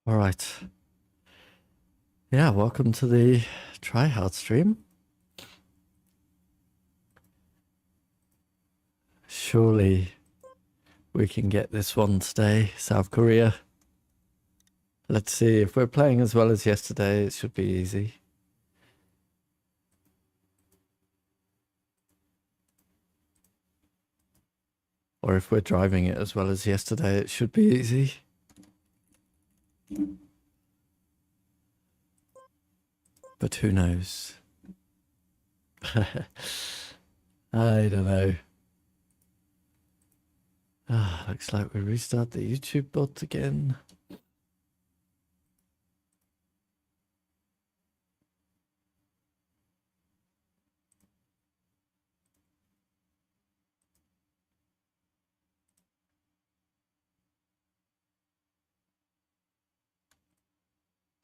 All right. Yeah, welcome to the Try Hard stream. Surely we can get this one today, South Korea. Let's see, if we're playing as well as yesterday, it should be easy. Or if we're driving it as well as yesterday, it should be easy. But who knows? I don't know. Looks like we restart the YouTube bot again.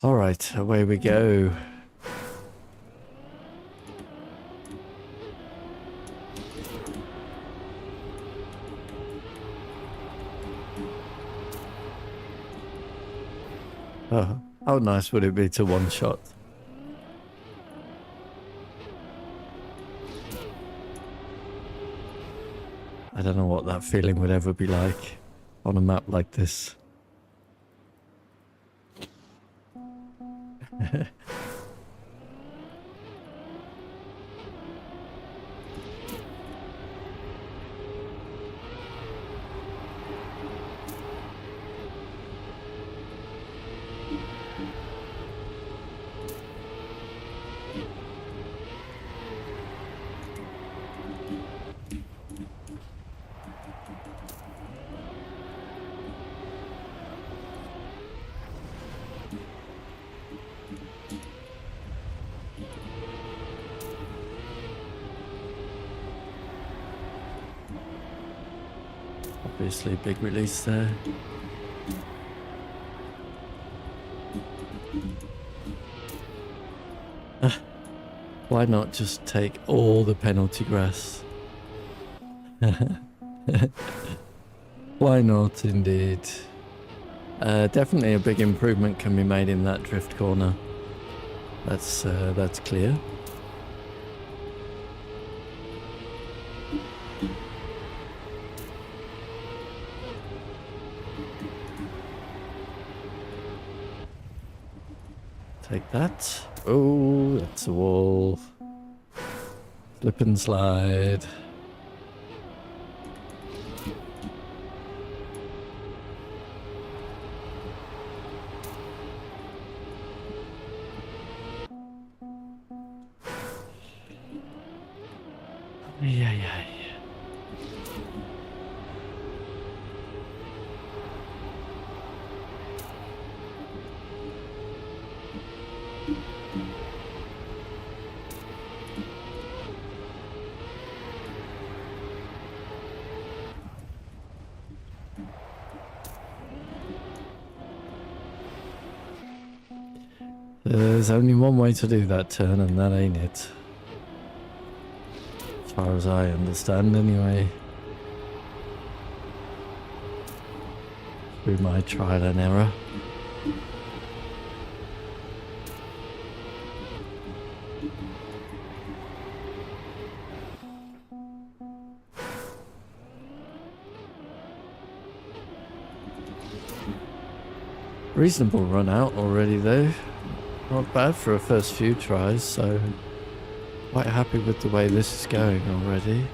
All right, away we go. Oh, how nice would it be to one shot? I don't know what that feeling would ever be like on a map like this. Obviously, big release there. Why not just take all the penalty grass? Why not, indeed? Definitely a big improvement can be made in that drift corner. That's clear. Take that. Oh, that's a wall. Slip and slide. Yeah. There's only one way to do that turn, and that ain't it. As far as I understand, anyway. Through my trial and error. Reasonable run out already, though. Not bad for a first few tries, so quite happy with the way this is going already.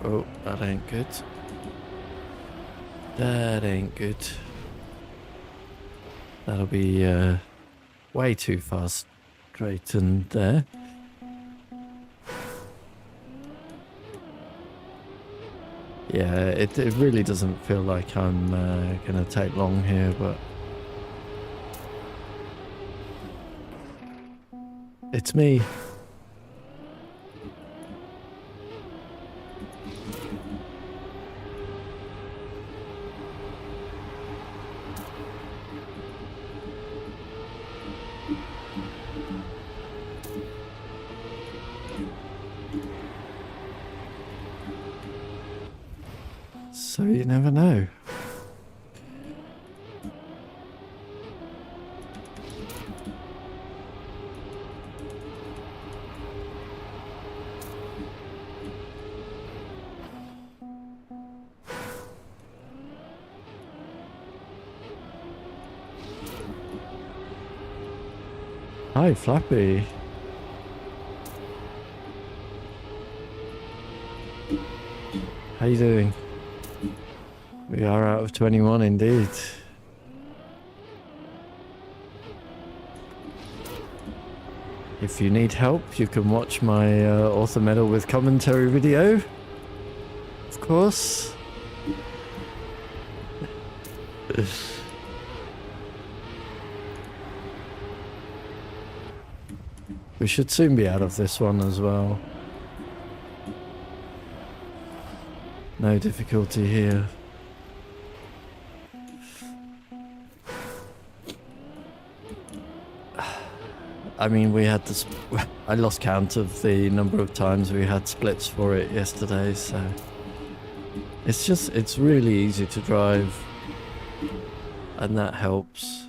Oh, that ain't good. That ain't good. That'll be way too fast straightened there. Yeah, it really doesn't feel like I'm gonna take long here, but it's me. So you never know. Hi, Flappy. How you doing? We are out of 21 indeed. If you need help, you can watch my author medal with commentary video. Of course. We should soon be out of this one as well. No difficulty here. I mean, we had this. I lost count of the number of times we had splits for it yesterday, so it's really easy to drive, and that helps.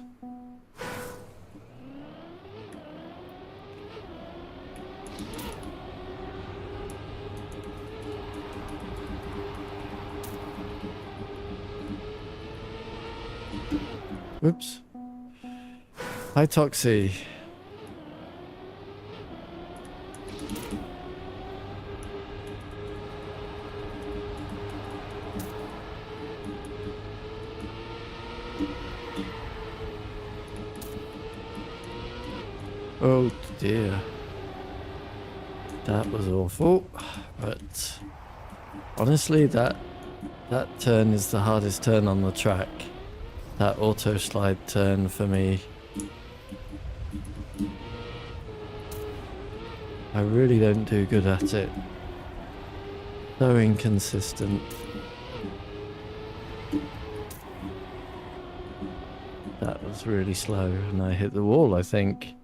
Whoops. Hi, Toxie. Oh dear. That was awful. But honestly, that turn is the hardest turn on the track. That auto slide turn for me. I really don't do good at it. So inconsistent. That was really slow and I hit the wall, I think.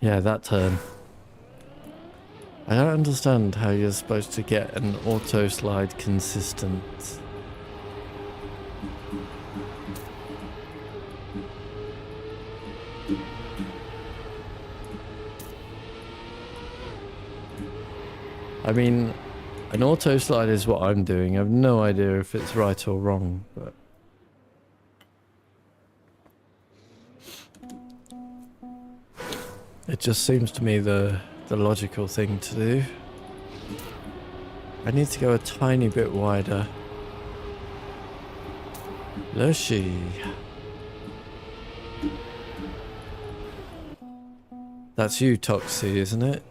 Yeah, that turn. I don't understand how you're supposed to get an auto slide consistent. I mean, an auto slide is what I'm doing. I have no idea if it's right or wrong, but it just seems to me the logical thing to do. I need to go a tiny bit wider. Lushy. That's you, Toxie, isn't it?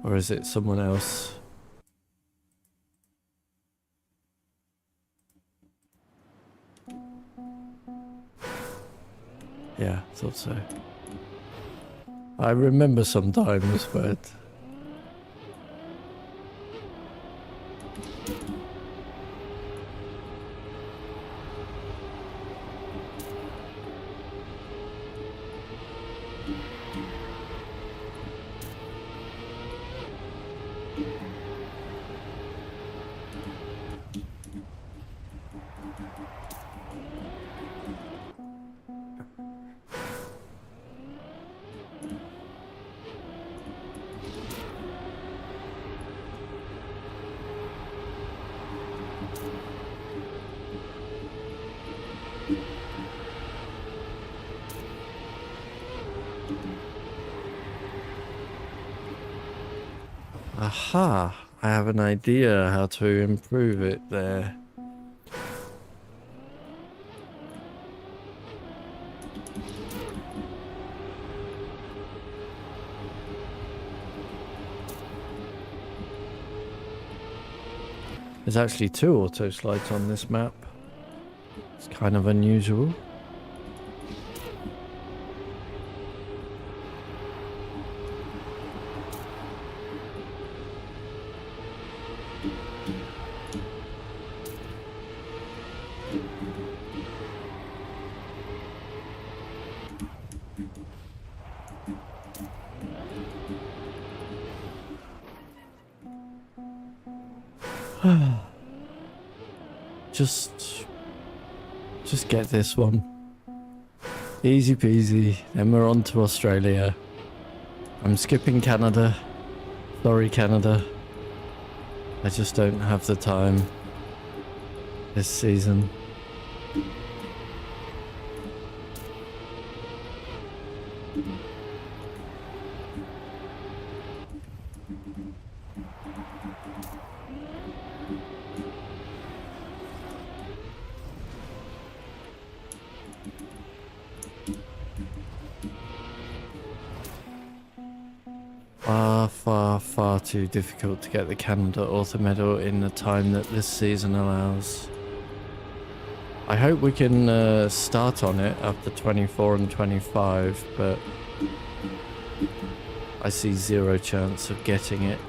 Or is it someone else? Yeah, thought so. I remember sometimes, but aha, I have an idea how to improve it there. There's actually 2 auto slides on this map. It's kind of unusual. Just get this one. Easy peasy. Then we're on to Australia. I'm skipping Canada. Sorry, Canada. I just don't have the time this season. Far too difficult to get the Canada Author Medal in the time that this season allows. I hope we can start on it after 24 and 25, but I see 0 chance of getting it.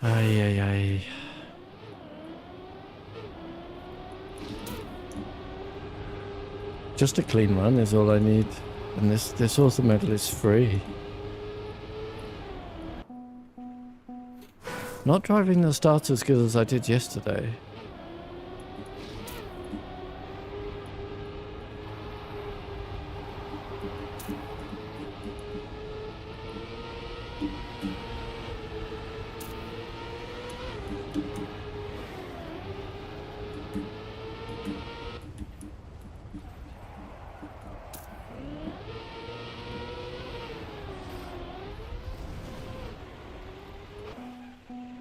Ay. Just a clean run is all I need, and this author medal is free. Not driving the start as good as I did yesterday.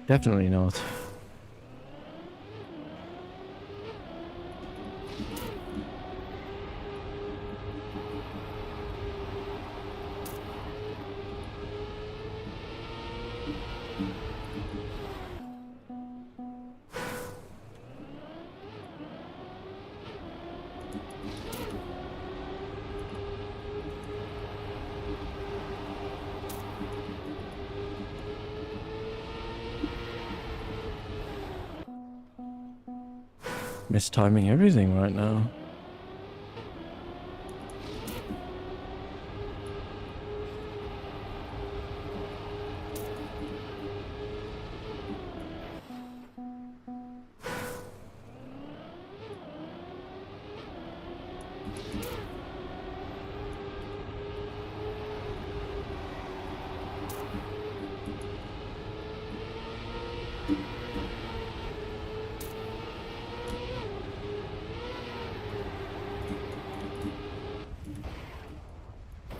Definitely not. Mistiming everything right now.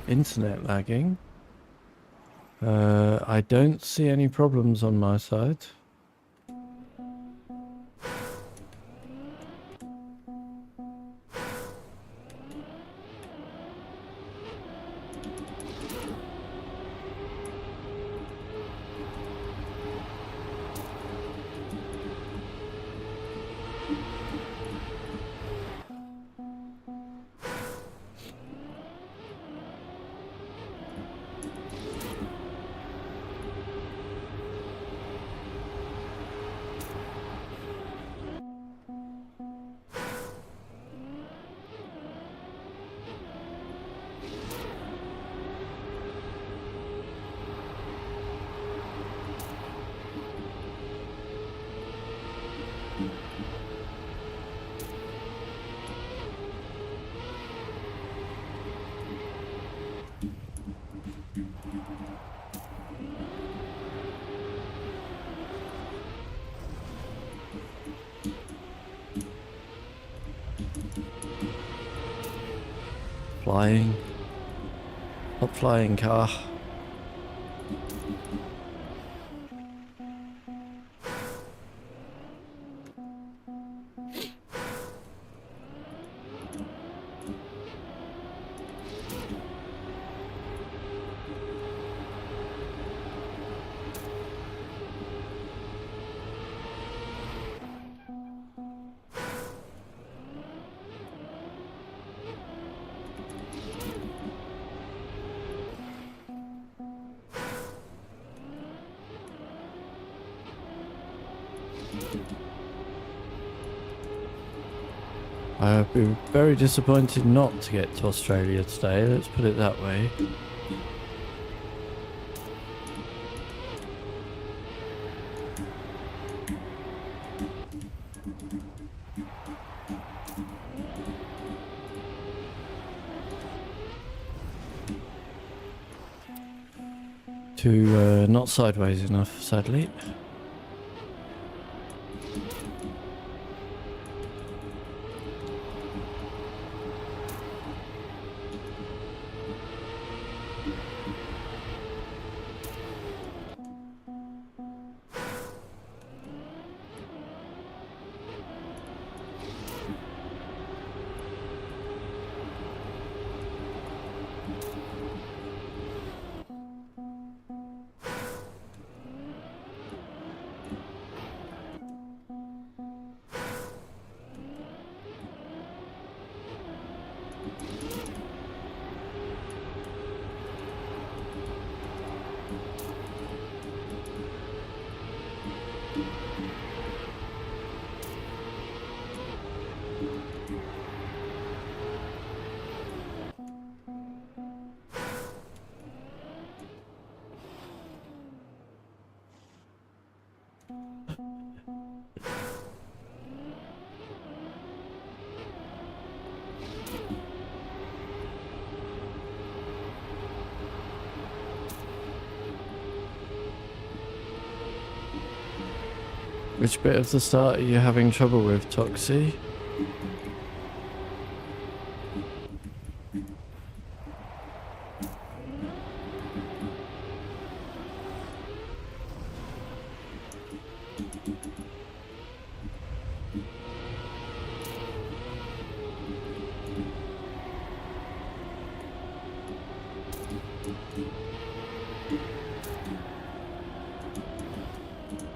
Internet lagging. I don't see any problems on my side. flying. Stop flying, car. I'd be very disappointed not to get to Australia today, let's put it that way. Not sideways enough, sadly. Which bit of the start are you having trouble with, Toxie?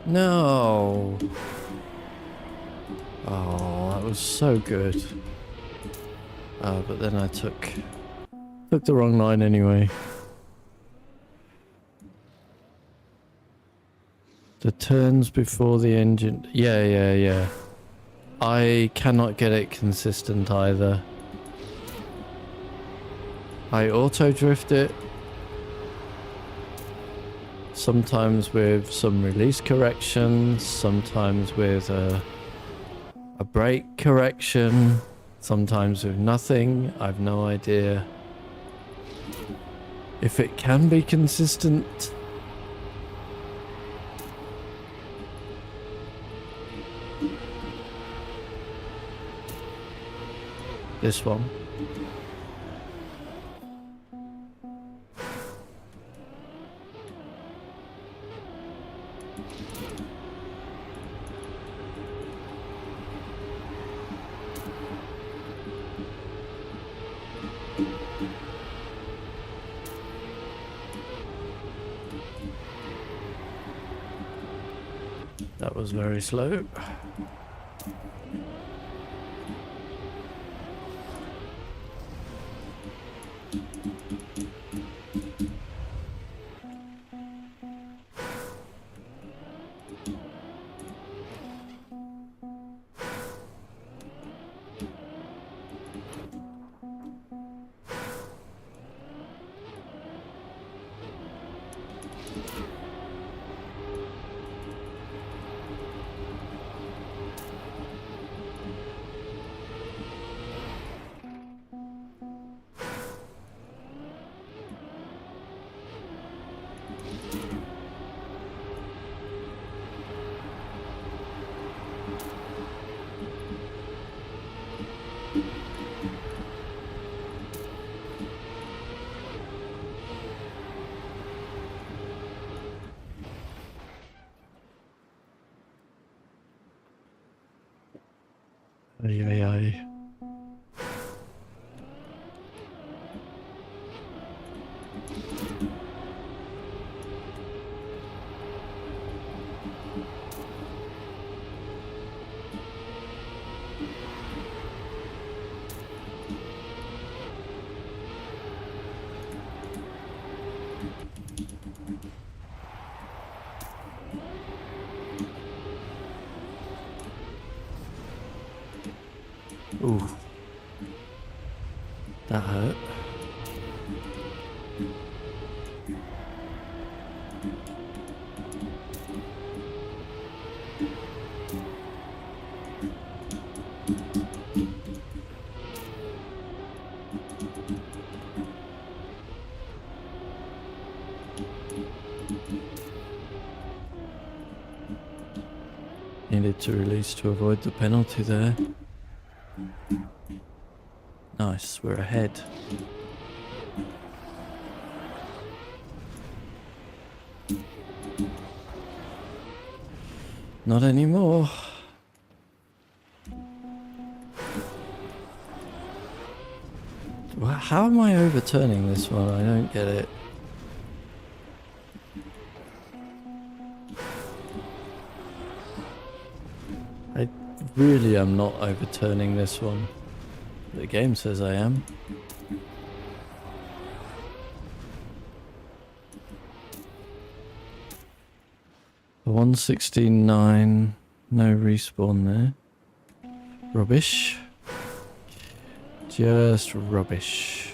No. Oh, that was so good. But then I took the wrong line anyway. The turns before the engine. Yeah. I cannot get it consistent either. I auto drift it. Sometimes with some release corrections, sometimes with a brake correction, sometimes with nothing. I've no idea if it can be consistent. This one. That was very slow. Ay, ay, ay. Ooh. That hurt. Needed to release to avoid the penalty there. Nice, we're ahead. Not anymore. How am I overturning this one? I don't get it. I really am not overturning this one. The game says I am. The 116.9, no respawn there. Rubbish. Just rubbish.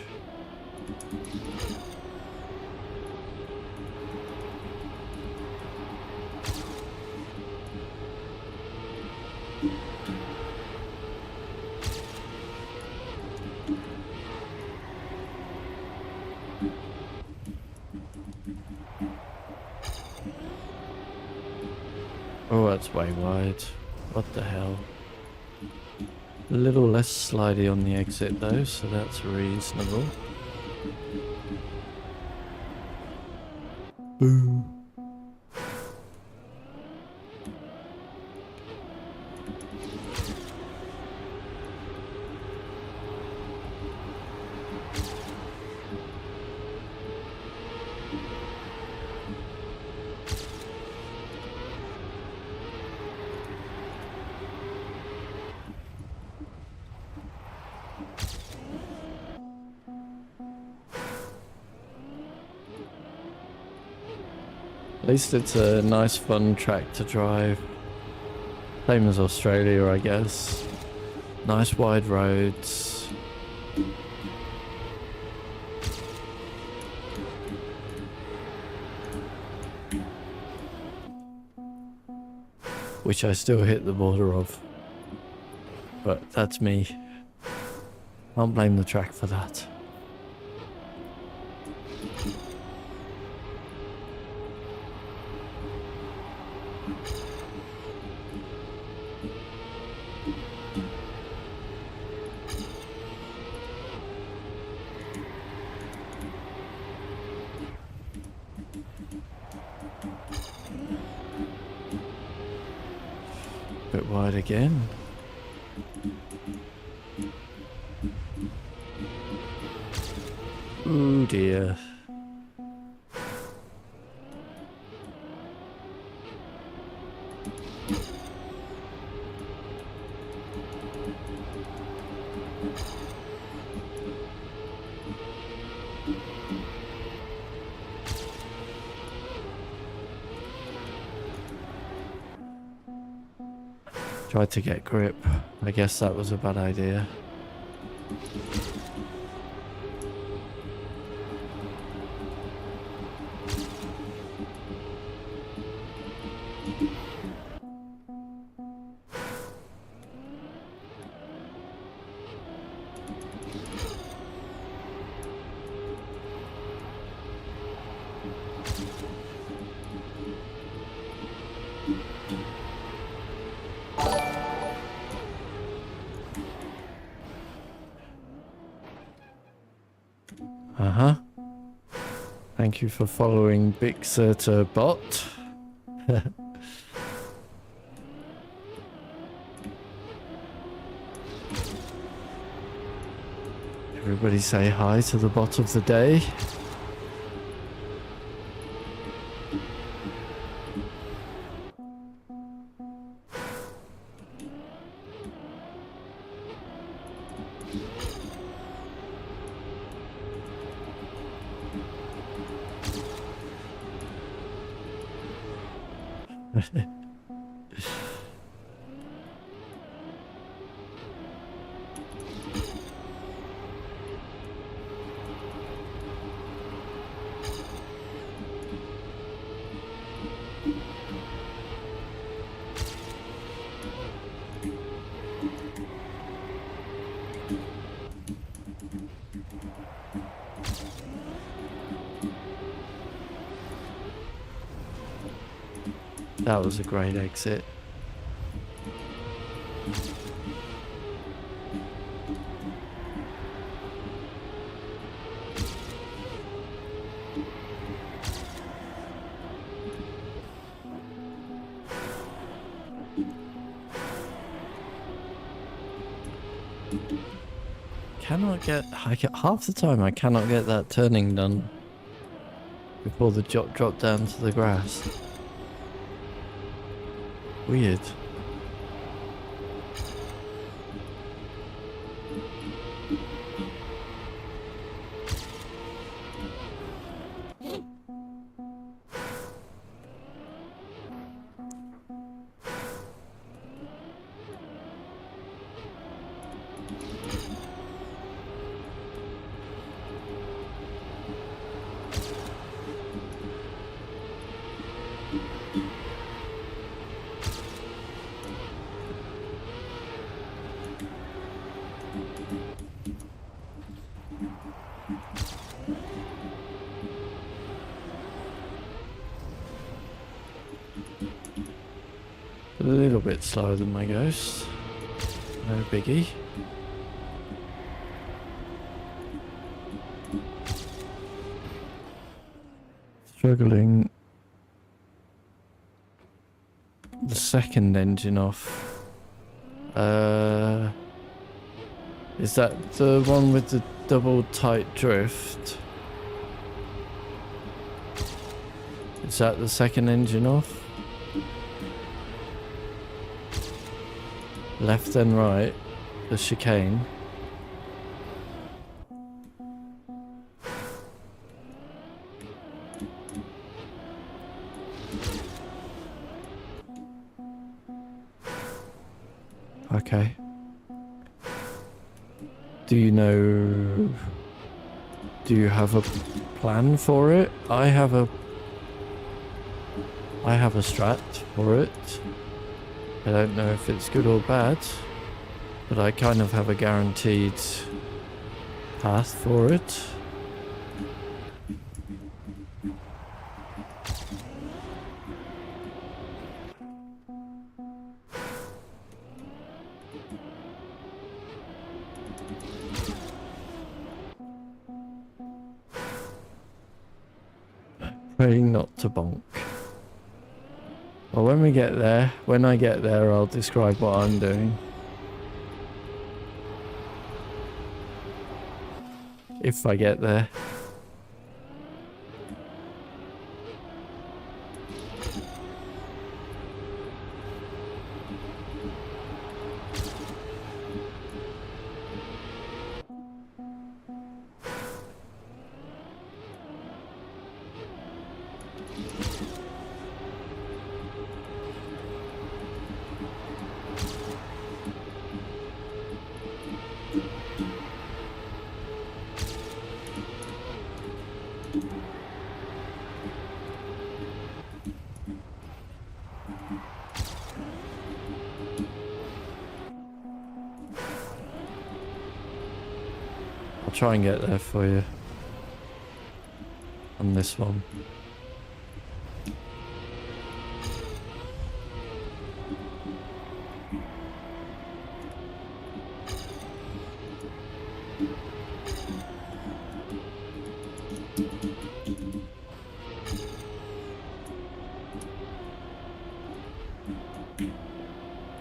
Oh, that's way wide. What the hell? A little less slidey on the exit though, so that's reasonable. Boo. At least it's a nice fun track to drive. Same as Australia, I guess. Nice wide roads. Which I still hit the border of. But that's me. Can't blame the track for that. Bit wide again. Oh dear. Tried to get grip. I guess that was a bad idea. Uh-huh. Thank you for following Big Certa Bot. Everybody say hi to the bot of the day. That was a great exit. Half the time I cannot get that turning done before the drop down to the grass. Weird. A little bit slower than my ghost. No biggie. Struggling. The second engine off. Is that the one with the double tight drift? Is that the second engine off? Left and right, the chicane. Okay. Do you have a plan for it? I have a strat for it. I don't know if it's good or bad, but I kind of have a guaranteed path for it. Praying not to bonk. Well, when I get there, I'll describe what I'm doing. If I get there. I'll try and get there for you on this one.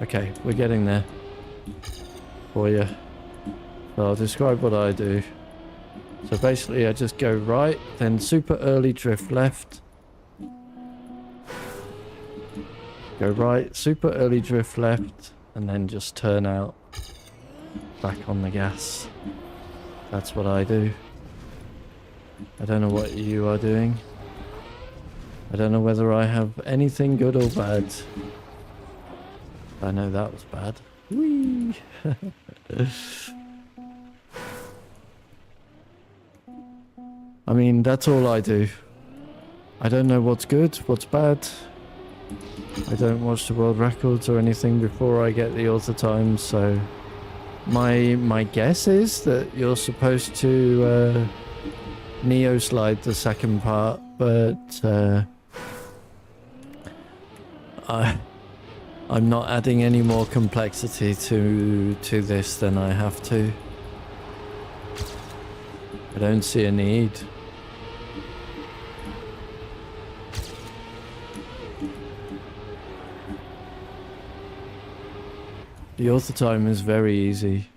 Okay, we're getting there for you. So I'll describe what I do. So basically I just go right, then super early drift left. Go right, super early drift left, and then just turn out back on the gas. That's what I do. I don't know what you are doing. I don't know whether I have anything good or bad. I know that was bad. Whee! I mean, that's all I do. I don't know what's good, what's bad. I don't watch the world records or anything before I get the author times, so my guess is that you're supposed to neo slide the second part, but I'm not adding any more complexity to this than I have to. I don't see a need. The author time is very easy.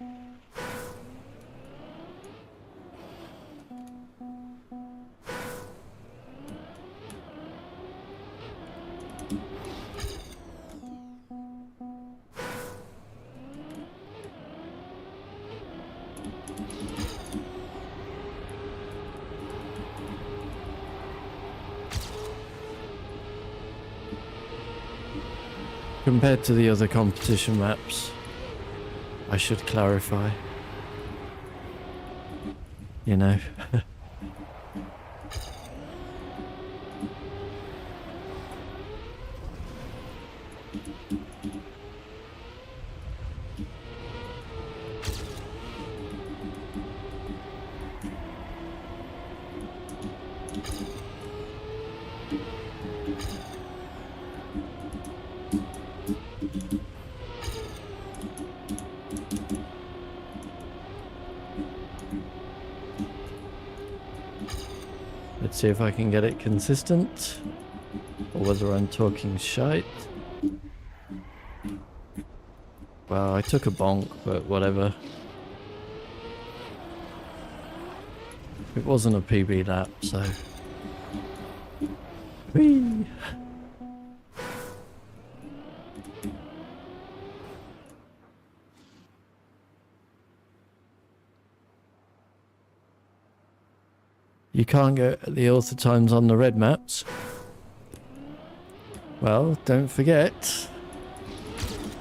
Compared to the other competition maps, I should clarify. You know. Let's see if I can get it consistent, or whether I'm talking shite. Well, I took a bonk, but whatever. It wasn't a PB lap, so... Whee! You can't get the author times on the red maps. Well, don't forget,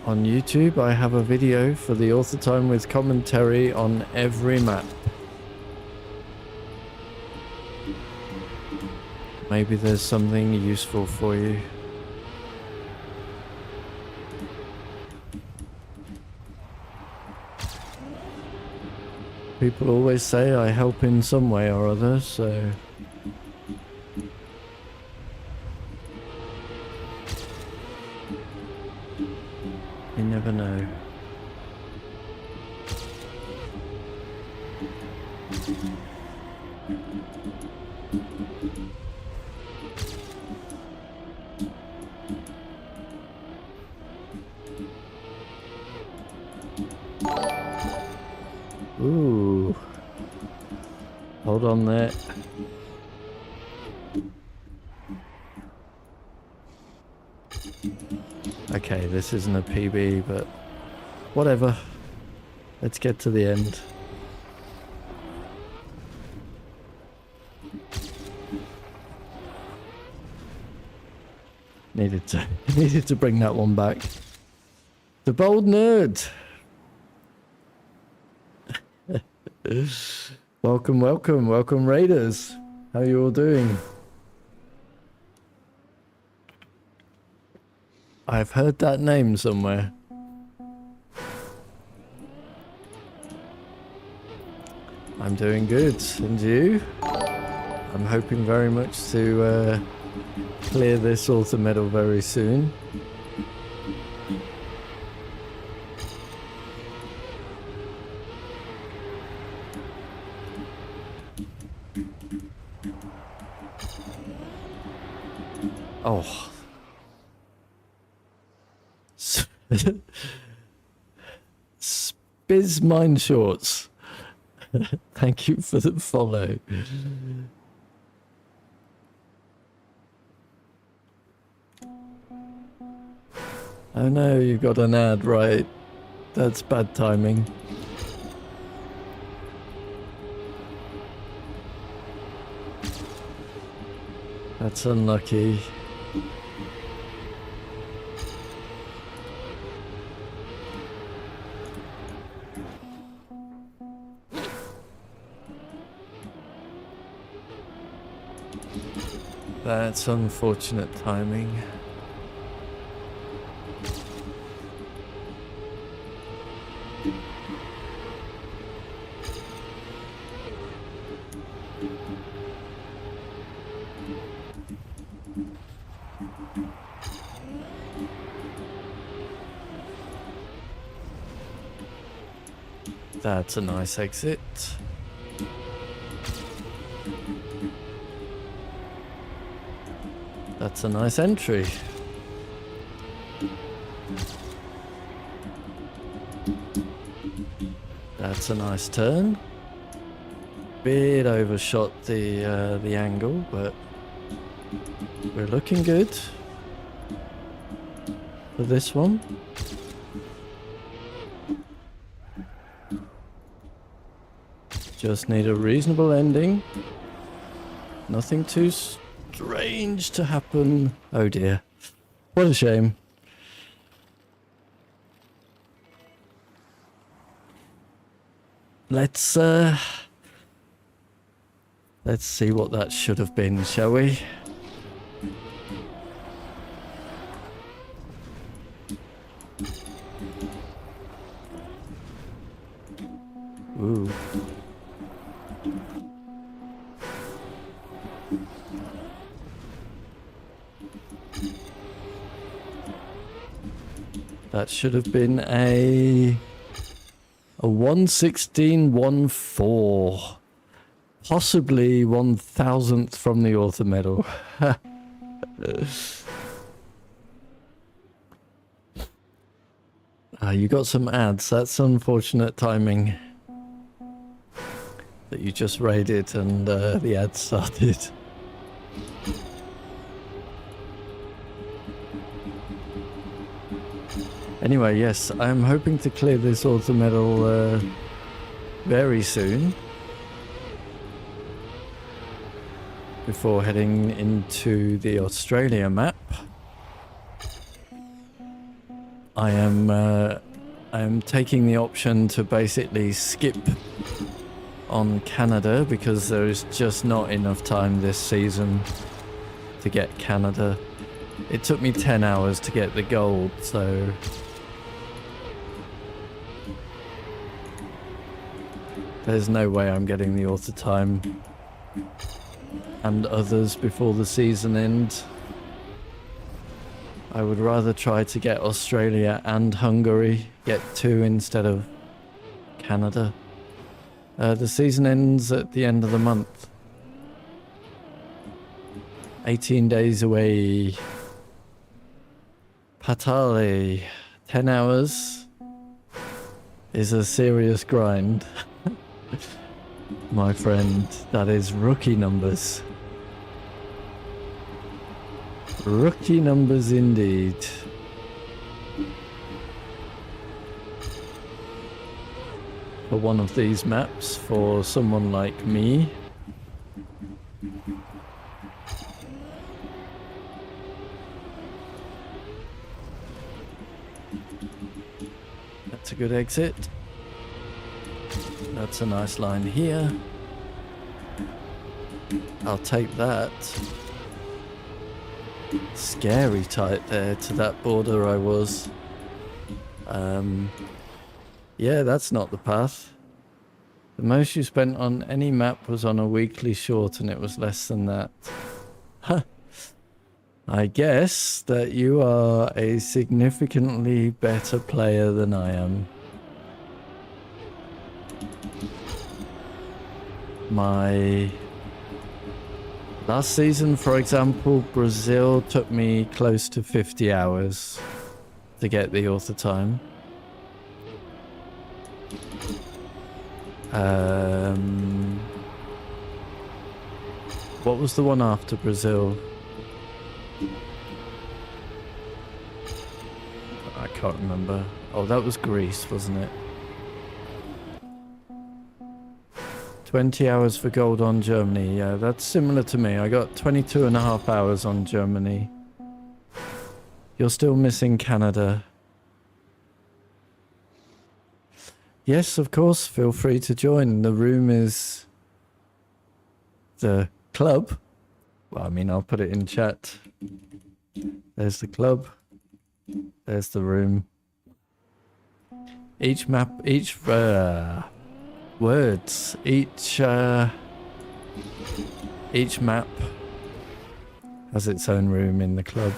on YouTube I have a video for the author time with commentary on every map. Maybe there's something useful for you. People always say I help in some way or other, so... You never know. Ooh. Hold on there. Okay, this isn't a PB, but whatever. Let's get to the end. Needed to bring that one back. The bold nerd. Welcome Raiders. How you all doing? I've heard that name somewhere. I'm doing good, and you? I'm hoping very much to clear this author medal very soon. Oh. Spiz mine shorts. Thank you for the follow. Oh no, you got an ad, right? That's bad timing. That's unlucky. That's unfortunate timing. That's a nice exit. That's a nice entry. That's a nice turn. Bit overshot the angle, but we're looking good for this one. Just need a reasonable ending. Nothing too strange to happen. Oh dear. What a shame. Let's see what that should have been, shall we? Ooh. That should have been a 116.14. Possibly 1,000th from the author medal. You got some ads. That's unfortunate timing. That you just raided and the ads started. Anyway, yes, I'm hoping to clear this author medal very soon. Before heading into the Australia map. I am taking the option to basically skip on Canada because there is just not enough time this season to get Canada. It took me 10 hours to get the gold, so there's no way I'm getting the author time and others before the season ends. I would rather try to get Australia and Hungary, get 2 instead of Canada. The season ends at the end of the month. 18 days away. Patale, 10 hours is a serious grind. My friend, that is rookie numbers. Rookie numbers indeed. For one of these maps, for someone like me. That's a good exit. That's a nice line here. I'll take that. Scary tight there to that border I was. Yeah, that's not the path. The most you spent on any map was on a weekly short and it was less than that. Huh. I guess that you are a significantly better player than I am. My last season, for example, Brazil took me close to 50 hours to get the author time. What was the one after Brazil? I can't remember. Oh, that was Greece, wasn't it? 20 hours for gold on Germany. Yeah, that's similar to me. I got 22.5 hours on Germany. You're still missing Canada. Yes, of course. Feel free to join. The room is the club. Well, I mean, I'll put it in chat. There's the club. There's the room. Each map, each words, each map has its own room in the club.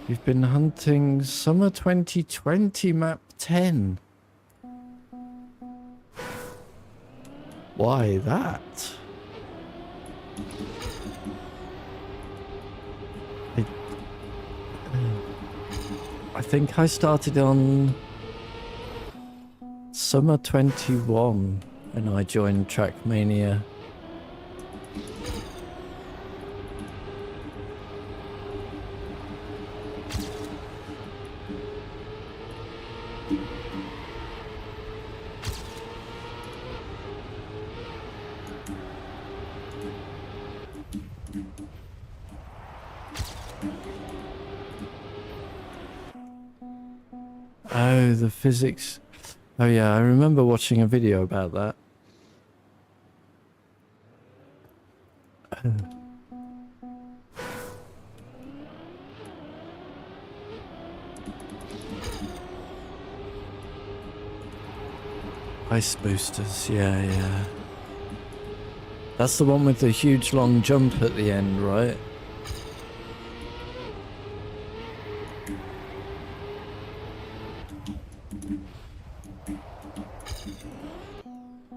You've been hunting summer 2020 map 10. Why that? I think I started on summer 21 when I joined Trackmania. Oh, the physics. Oh yeah, I remember watching a video about that. Ice boosters, yeah. That's the one with the huge long jump at the end, right?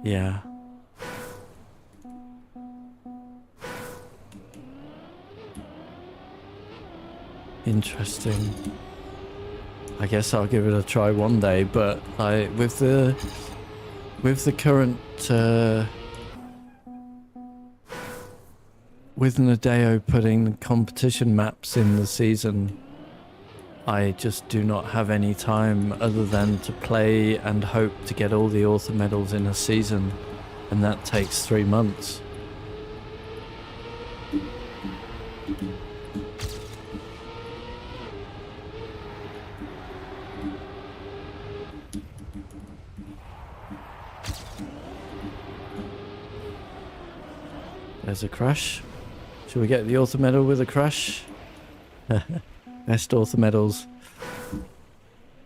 Yeah. Interesting. I guess I'll give it a try one day, but with the current with Nadeo putting competition maps in the season, I just do not have any time other than to play and hope to get all the author medals in a season, and that takes 3 months. There's a crash. Should we get the author medal with a crash? Best author medals.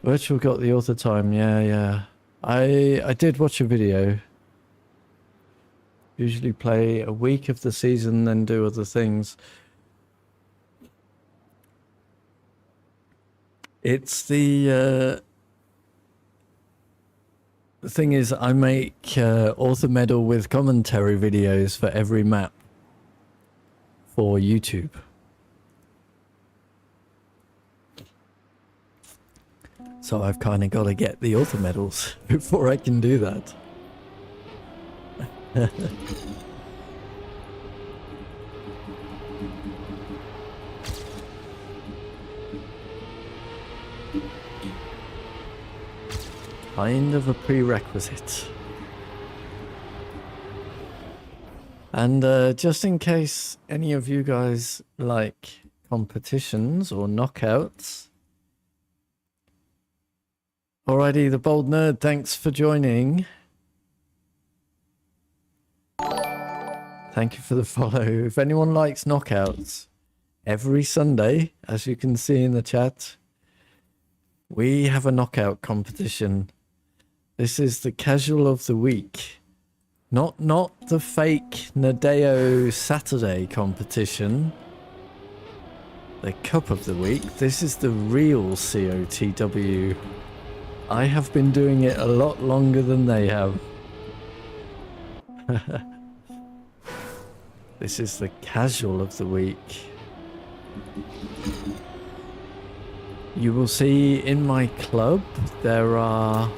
Virtual got the author time. Yeah. I did watch a video. Usually play a week of the season, then do other things. It's the thing is, I make author medal with commentary videos for every map for YouTube. So I've kind of got to get the author medals before I can do that. Kind of a prerequisite. And just in case any of you guys like competitions or knockouts. Alrighty, the Bold Nerd, thanks for joining. Thank you for the follow. If anyone likes knockouts, every Sunday, as you can see in the chat, we have a knockout competition. This is the casual of the week. Not the fake Nadeo Saturday competition. The cup of the week. This is the real COTW I have been doing it a lot longer than they have. This is the casual of the week. You will see in my club there are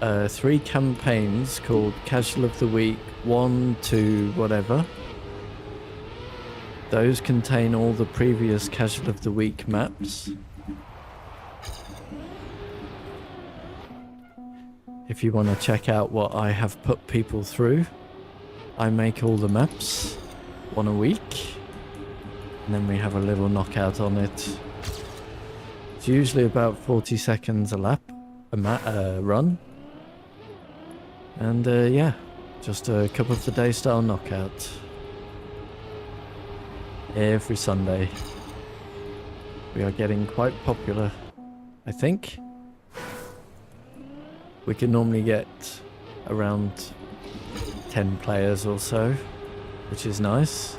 3 campaigns called Casual of the Week 1, 2, whatever. Those contain all the previous Casual of the Week maps. If you want to check out what I have put people through, I make all the maps 1 a week, and then we have a little knockout on it. It's usually about 40 seconds a lap, a run. And yeah, just a cup of the day style knockout. Every Sunday. We are getting quite popular, I think. We can normally get around 10 players or so, which is nice.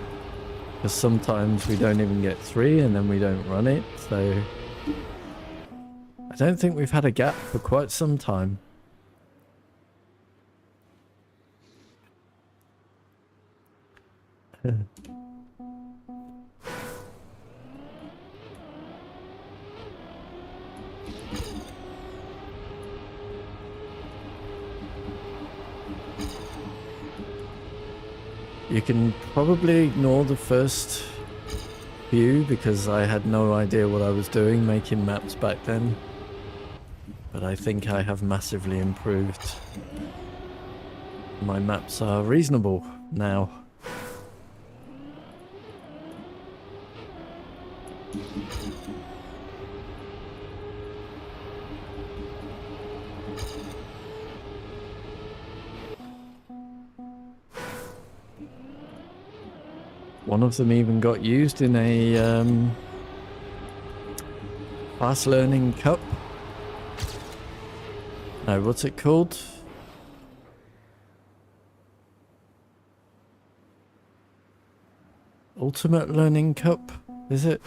Because sometimes we don't even get 3 and then we don't run it, so... I don't think we've had a gap for quite some time. You can probably ignore the first few because I had no idea what I was doing making maps back then. But I think I have massively improved. My maps are reasonable now. One of them even got used in a fast learning cup. No, what's it called? Ultimate Learning Cup, is it?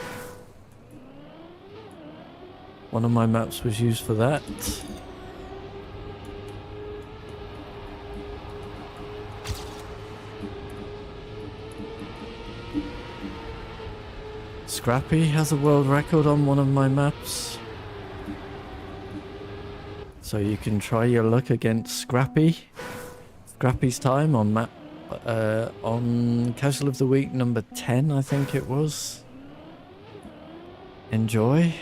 One of my maps was used for that. Scrappy has a world record on one of my maps. So you can try your luck against Scrappy. Scrappy's time on map on Casual of the Week number 10, I think it was. Enjoy.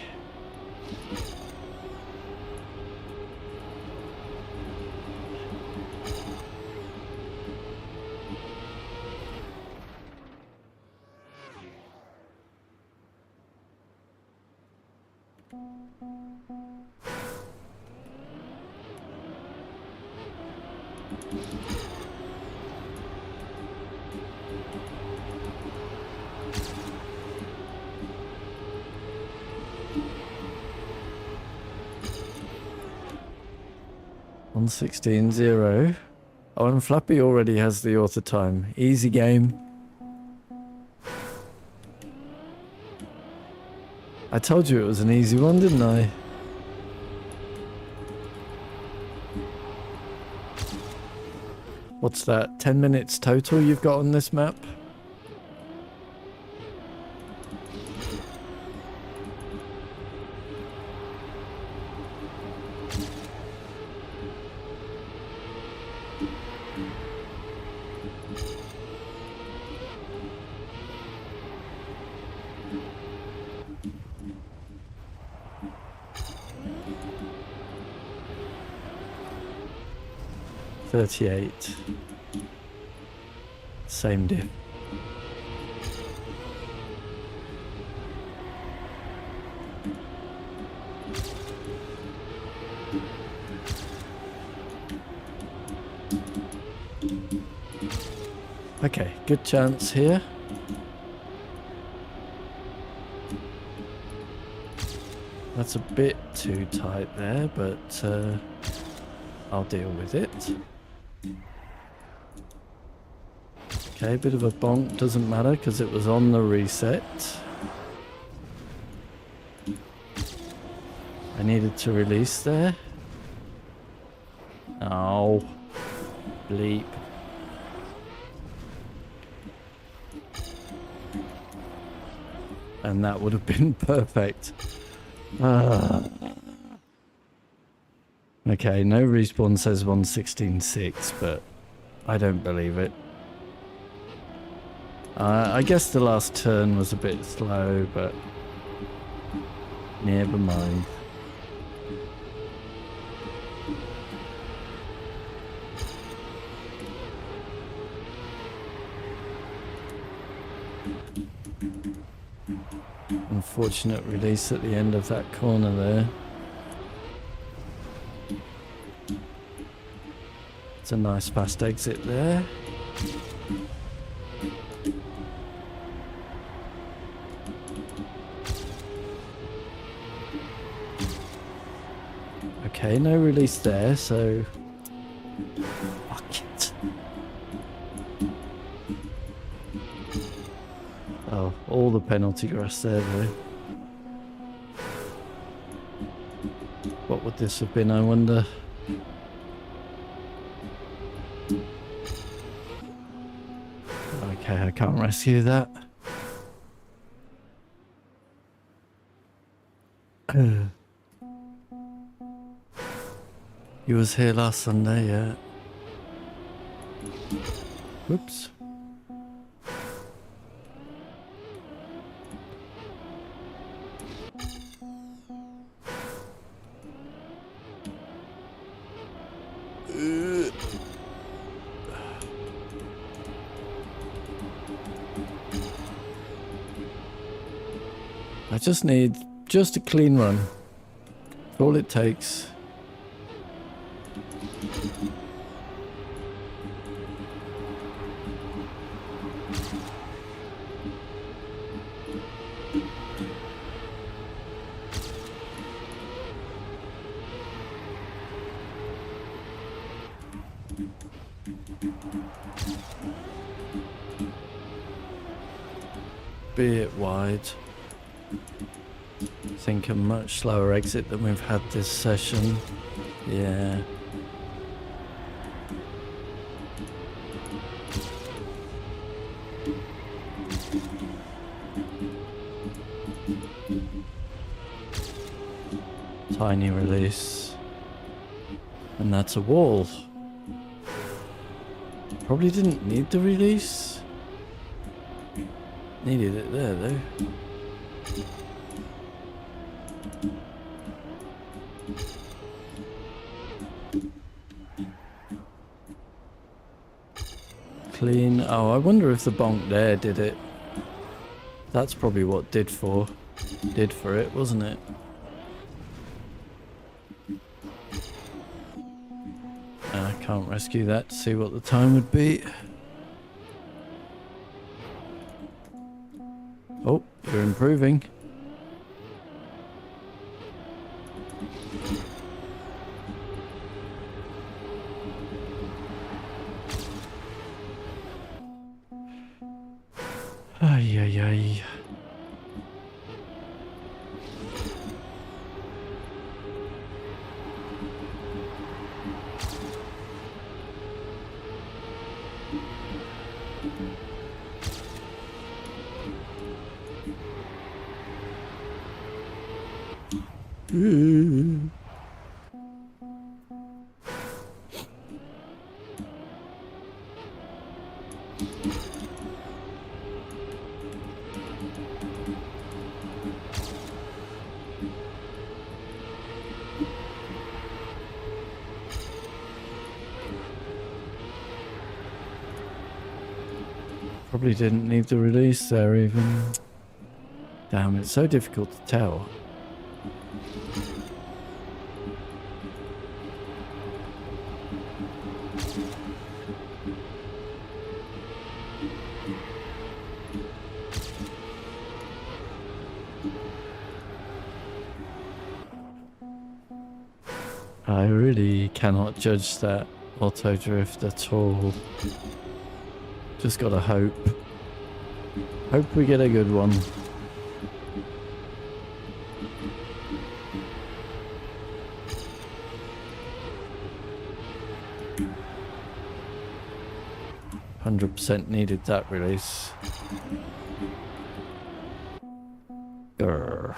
On 16-0. Oh, and Flappy already has the auto time. Easy game. I told you it was an easy one, didn't I? What's that? 10 minutes total you've got on this map? $38. Same diff. Okay, good chance here. That's a bit too tight there, but I'll deal with it. Okay, a bit of a bonk, doesn't matter because it was on the reset. I needed to release there. Oh, bleep. And that would have been perfect. Okay, no respawn says 116.6, but I don't believe it. I guess the last turn was a bit slow, but never mind. Unfortunate release at the end of that corner there. It's a nice fast exit there. Okay, no release there, so... Fuck it. Oh, all the penalty grass there though. What would this have been, I wonder? Okay, I can't rescue that. You was here last Sunday, yeah. Whoops. I just need just a clean run. That's all it takes. Bit wide. I think a much slower exit than we've had this session. Yeah. Tiny release. And that's a wall. Probably didn't need the release. Needed it there though. Clean. Oh, I wonder if the bonk there did it. That's probably what did for it, wasn't it? I can't rescue that to see what the time would be. Oh, you're improving. Ay, ay, ay. Probably didn't need the release there even. Damn, it's so difficult to tell. I really cannot judge that auto drift at all. Just gotta hope. Hope we get a good one. 100% needed that release. Grr.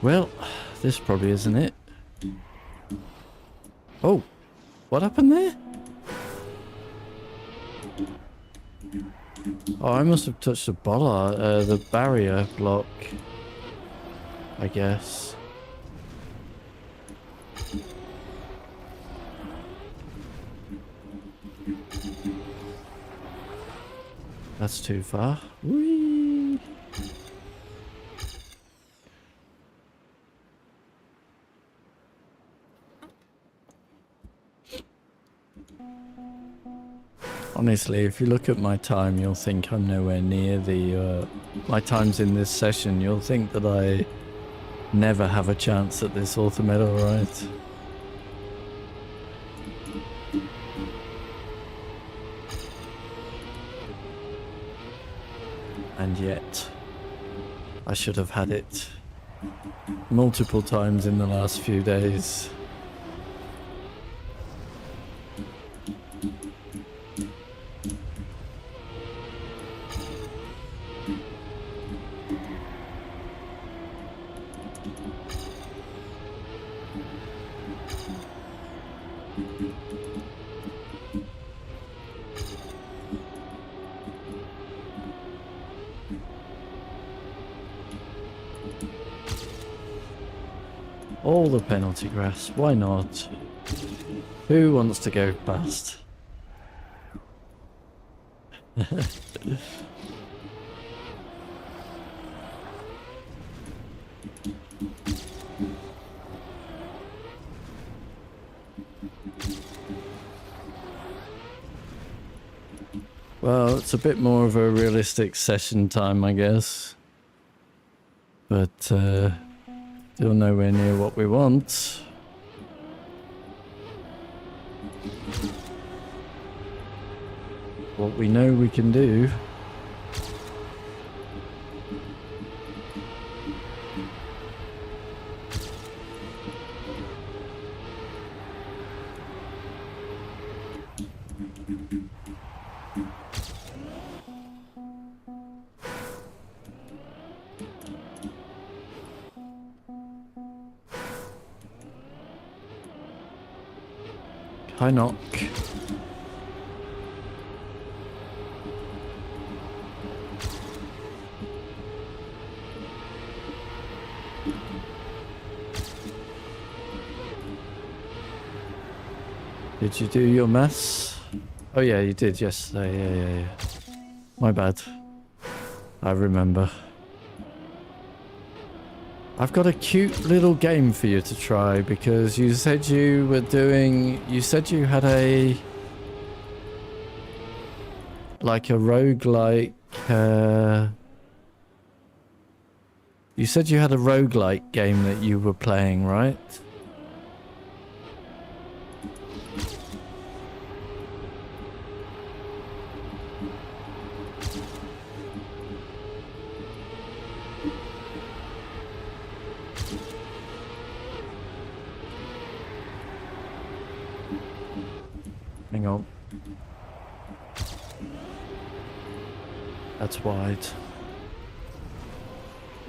Well, this probably isn't it. Oh, what happened there? Oh, I must have touched the bollard, the barrier block, I guess. That's too far. Whee! Honestly, if you look at my time, you'll think I'm nowhere near the, my times in this session. You'll think that I never have a chance at this auto medal, right? And yet, I should have had it multiple times in the last few days. All the penalty grass, why not? Who wants to go past? Well, it's a bit more of a realistic session time, I guess. But, still nowhere near what we want. What we know we can do. High knock. Did you do your maths? Oh yeah, you did yesterday. Yeah. My bad. I remember. I've got a cute little game for you to try because you said you were doing... You said you had a... like a roguelike... You said you had a roguelike game that you were playing, right? Hang on. That's wide.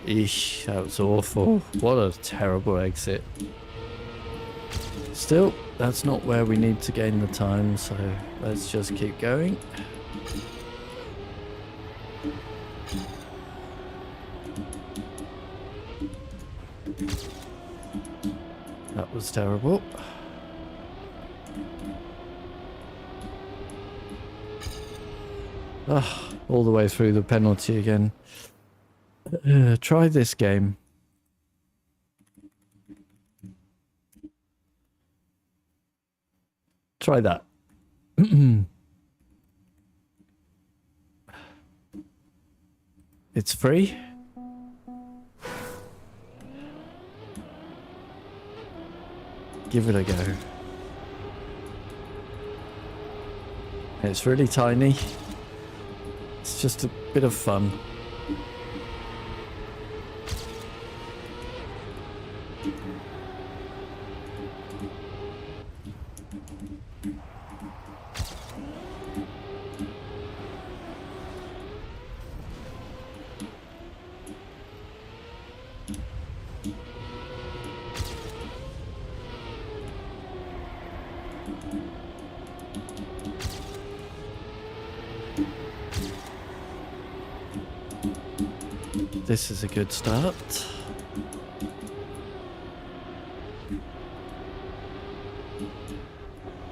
Eesh, that was awful. What a terrible exit. Still, that's not where we need to gain the time, so let's just keep going. That was terrible. Ah, all the way through the penalty again. Try this game. Try that. It's free. Give it a go. It's really tiny. It's just a bit of fun. This is a good start.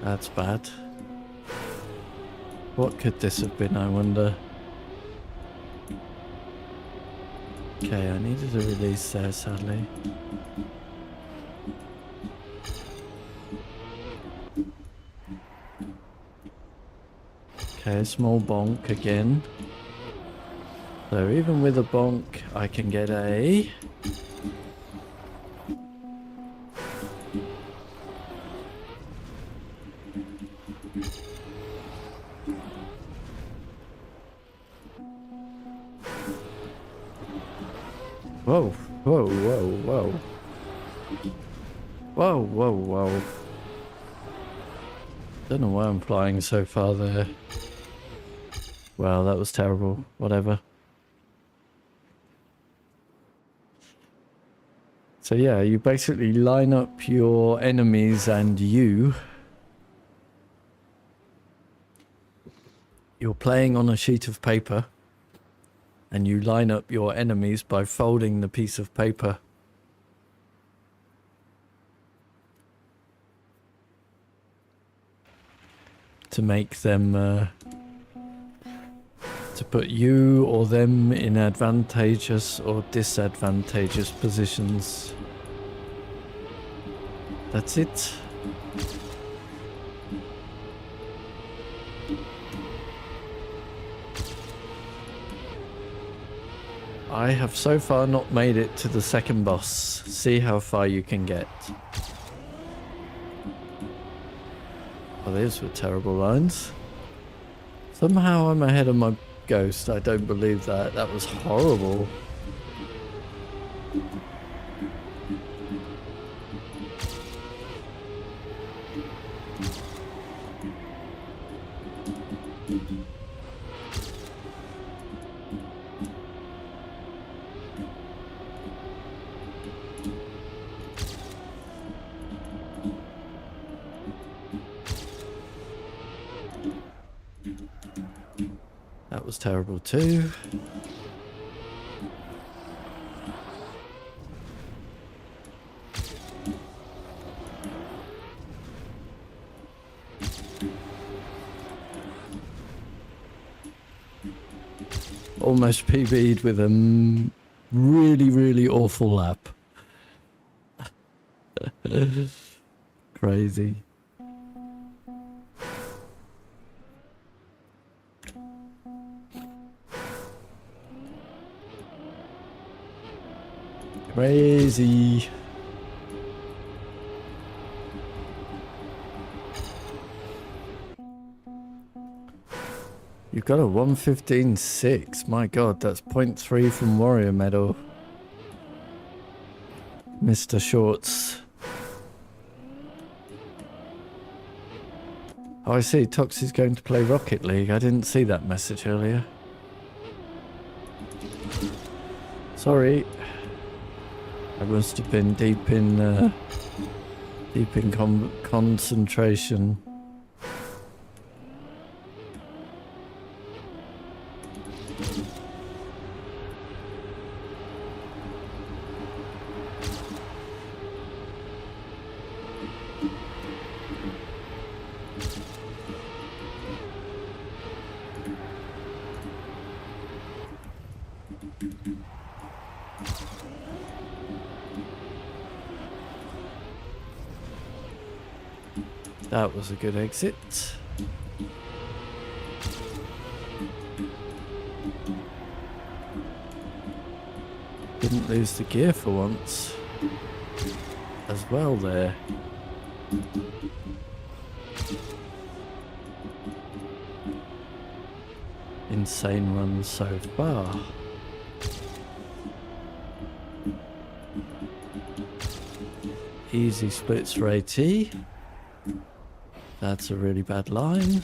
That's bad. What could this have been, I wonder? Okay, I needed a release there, sadly. Okay, small bonk again. So even with a bonk, I can get a... Whoa, whoa, whoa, whoa. Whoa, whoa, whoa. Don't know why I'm flying so far there. Wow, that was terrible. Whatever. So yeah, you basically line up your enemies and you. You're playing on a sheet of paper. And you line up your enemies by folding the piece of paper. To make them... to put you or them in advantageous or disadvantageous positions. That's it. I have so far not made it to the second boss. See how far you can get. Oh, these were terrible lines. Somehow I'm ahead of my ghost. I don't believe that. That was horrible. That was terrible too. Almost PB'd with a really, really awful lap. Crazy. Crazy. You've got a 115.6. My god, that's 0.3 from Warrior Medal. Mr. Shorts. Oh, I see. Tox is going to play Rocket League. I didn't see that message earlier. Sorry. I must have been deep in concentration. That was a good exit. Didn't lose the gear for once. As well there. Insane run so far. Easy splits for AT. That's a really bad line.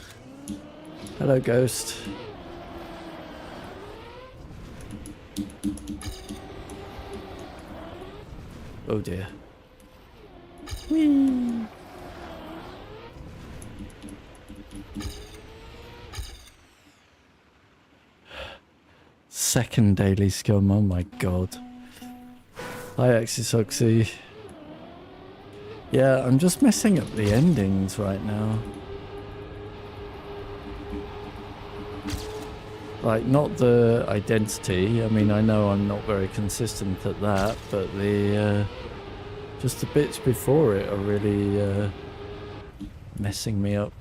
Hello, Ghost. Oh dear. Whee! Second daily scum, oh my god. Hi, Axis. Yeah, I'm just messing up the endings right now. Like, not the identity. I mean, I know I'm not very consistent at that, but the just the bits before it are really messing me up.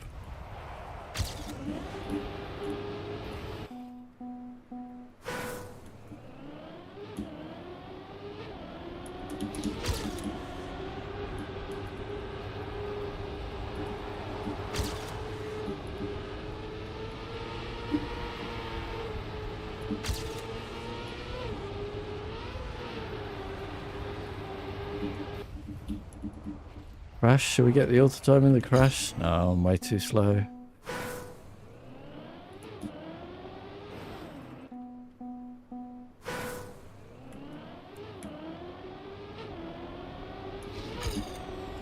Crash? Should we get the auto time in the crash? No, I'm way too slow.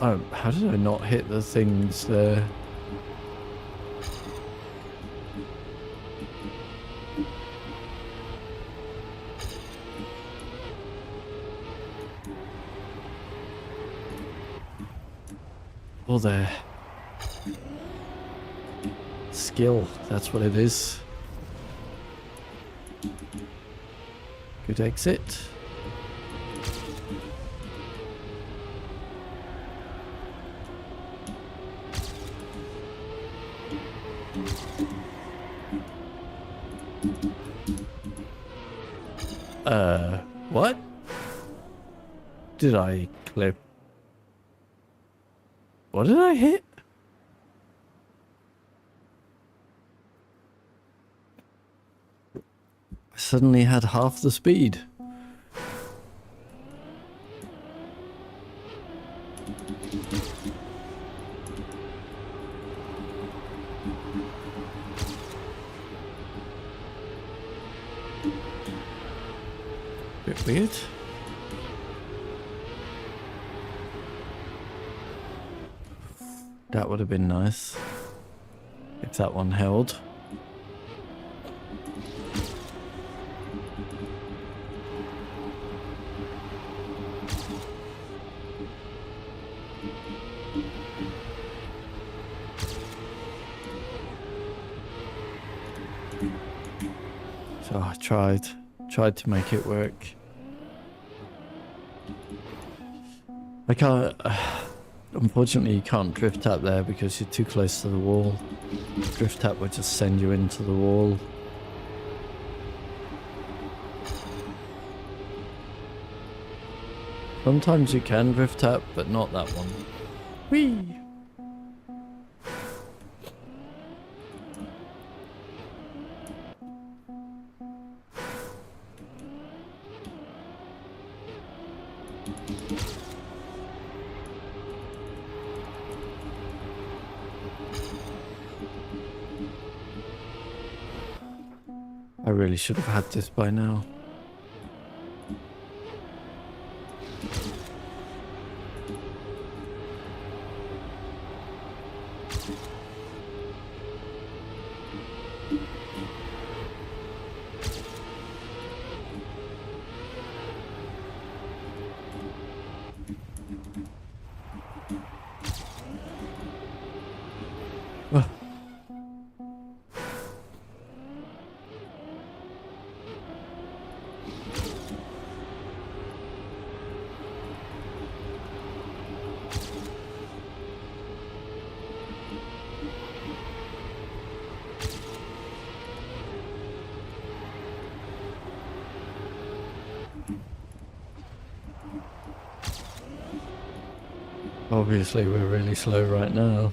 Oh, how did I not hit the things there? Oh, there. Skill, that's what it is. Good exit. What? Did I clip? What did I hit? I suddenly had half the speed. Bit weird. That would have been nice if that one held. So I tried to make it work. I can't. Unfortunately, you can't drift tap there because you're too close to the wall. Drift tap would just send you into the wall. Sometimes you can drift tap, but not that one. Whee! I really should have had this by now. Obviously we're really slow right now.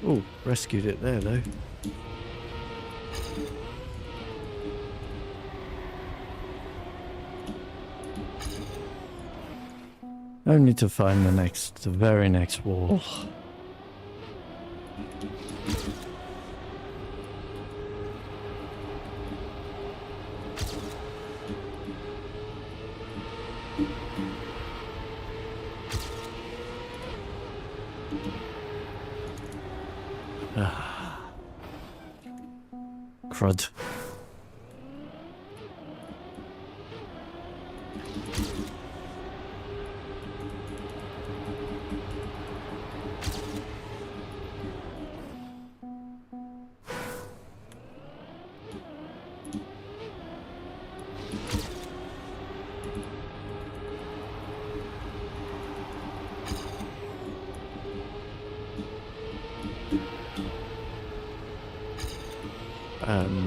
Oh, rescued it there though. Only to find the very next wall. Crud.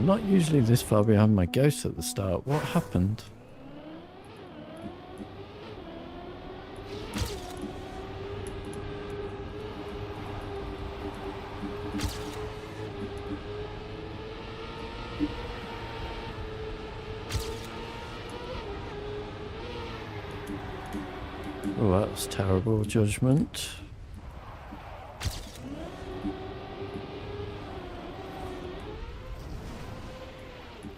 Not usually this far behind my ghost at the start. What happened? Oh, that was terrible judgment.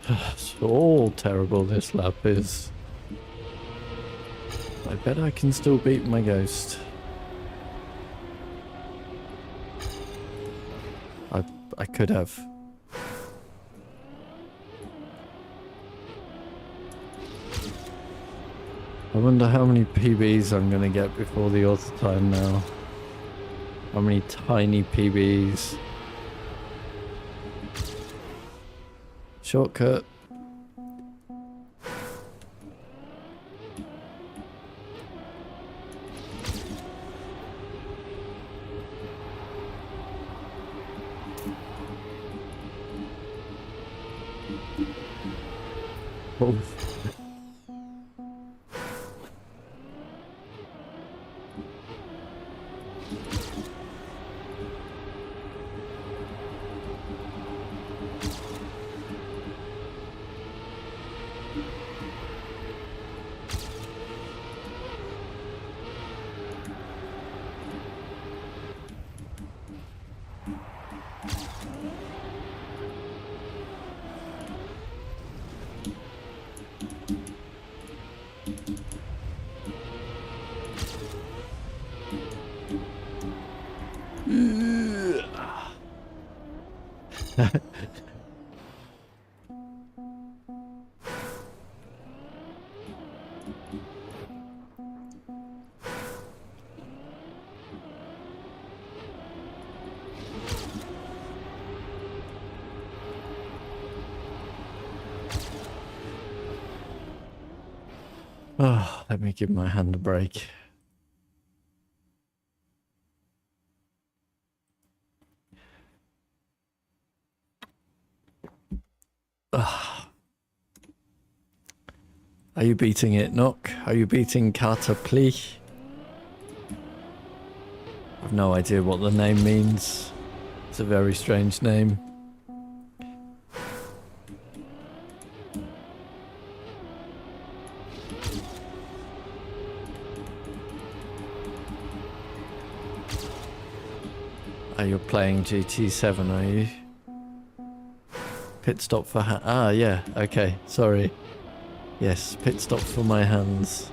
It's all terrible this lap is. I bet I can still beat my ghost. I could have. I wonder how many PBs I'm gonna get before the auto time now. How many tiny PBs. Shortcut. Oh. Oh, let me give my hand a break. Ugh. Are you beating it, Nock? Are you beating Carter Plea? I've no idea what the name means. It's a very strange name. Oh, you're playing GT7, are you? Pit stop for ah, yeah, okay, sorry. Yes, pit stop for my hands.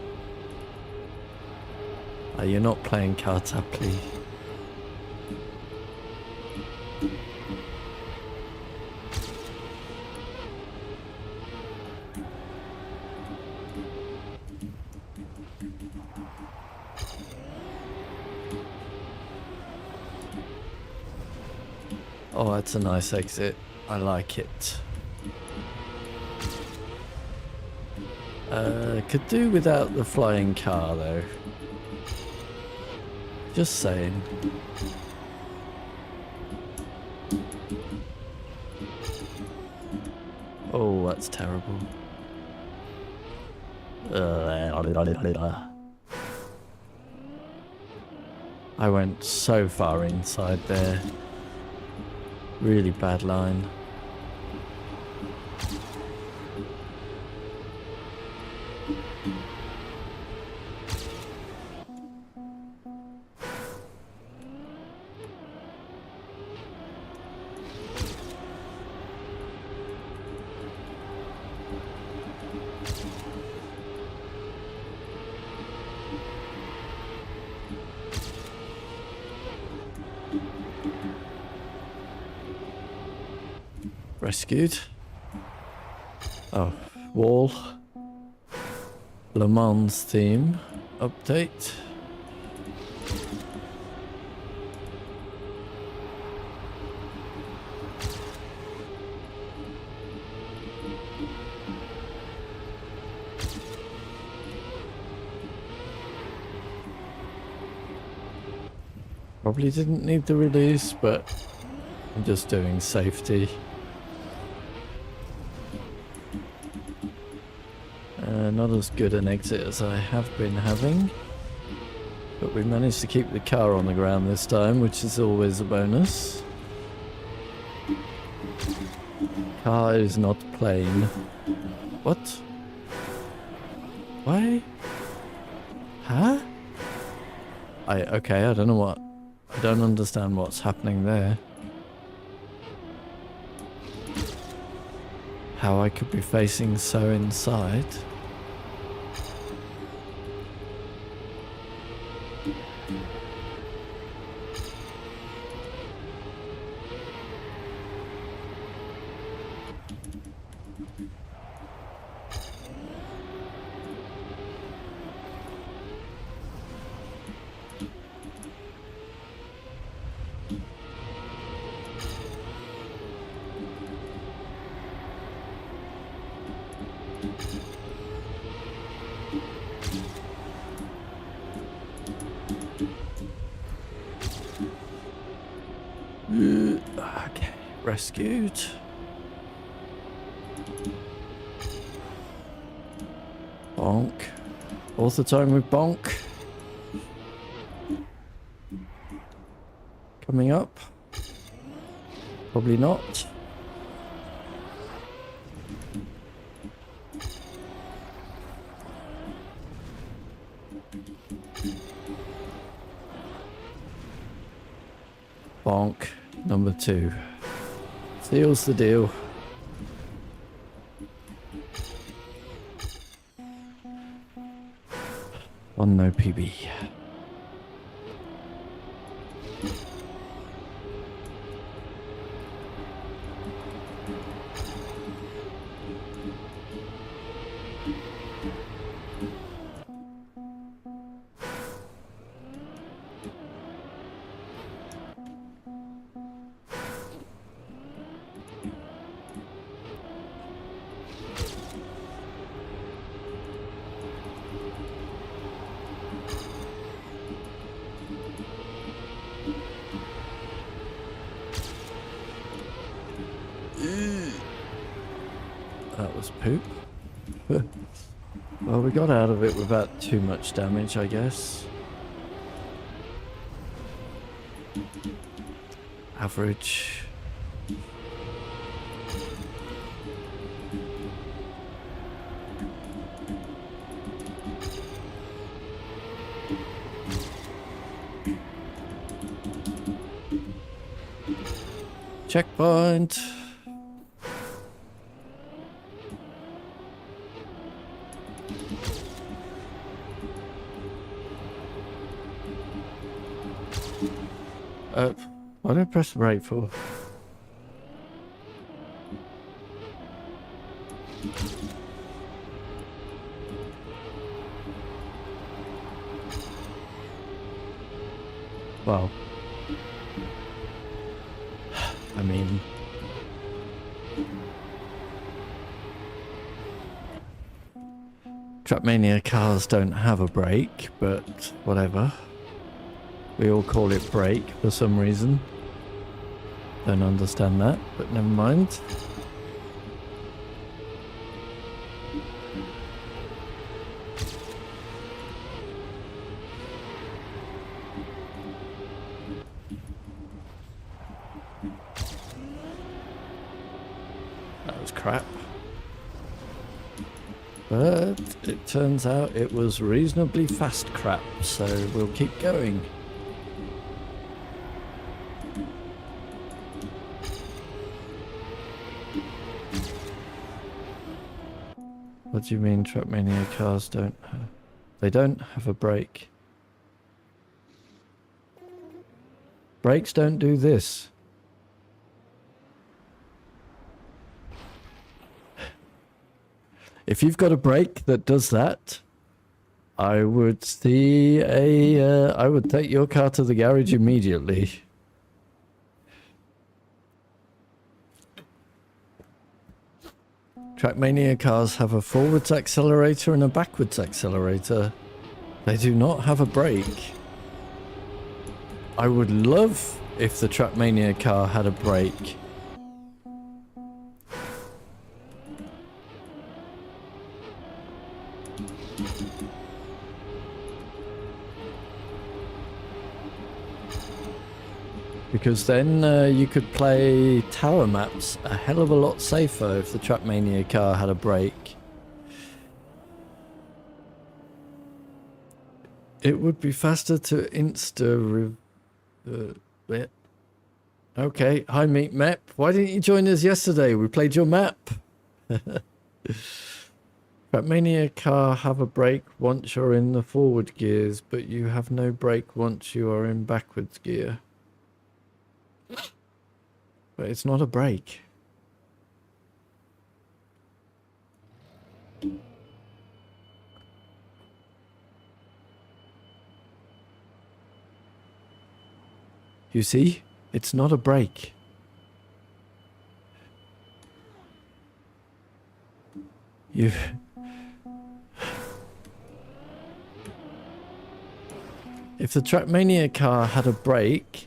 You're not playing Carter Plea. Oh, that's a nice exit. I like it. Could do without the flying car though. Just saying. Oh, that's terrible. I went so far inside there. Really bad line. Rescued. Oh, wall. Le Mans theme update. Probably didn't need the release, but I'm just doing safety. Not as good an exit as I have been having, but we managed to keep the car on the ground this time, which is always a bonus. Car is not plain. What? Why? Huh? Okay, I don't know what. I don't understand what's happening there. How I could be facing so inside. Okay, rescued. Bonk. All the time with bonk. Coming up. Probably not. Bonk. Number 2. Seals the deal. On no PB. That was poop. Well, we got out of it without too much damage, I guess. Average. Checkpoint. What did I press the brake for? Well, I mean, Trackmania cars don't have a brake, but whatever. We all call it brake for some reason. Don't understand that, but never mind. That was crap. But it turns out it was reasonably fast crap, so we'll keep going. What do you mean Trackmania cars don't have... They don't have a brake. Brakes don't do this. If you've got a brake that does that, I would see I would take your car to the garage immediately. Trackmania cars have a forwards accelerator and a backwards accelerator. They do not have a brake. I would love if the Trackmania car had a brake. Because then you could play tower maps a hell of a lot safer if the Trackmania car had a brake. It would be faster to okay, hi Meat Map. Why didn't you join us yesterday? We played your map. Trackmania car have a brake once you're in the forward gears, but you have no brake once you are in backwards gear. But it's not a brake. You see? It's not a brake. You... If the Trackmania car had a brake,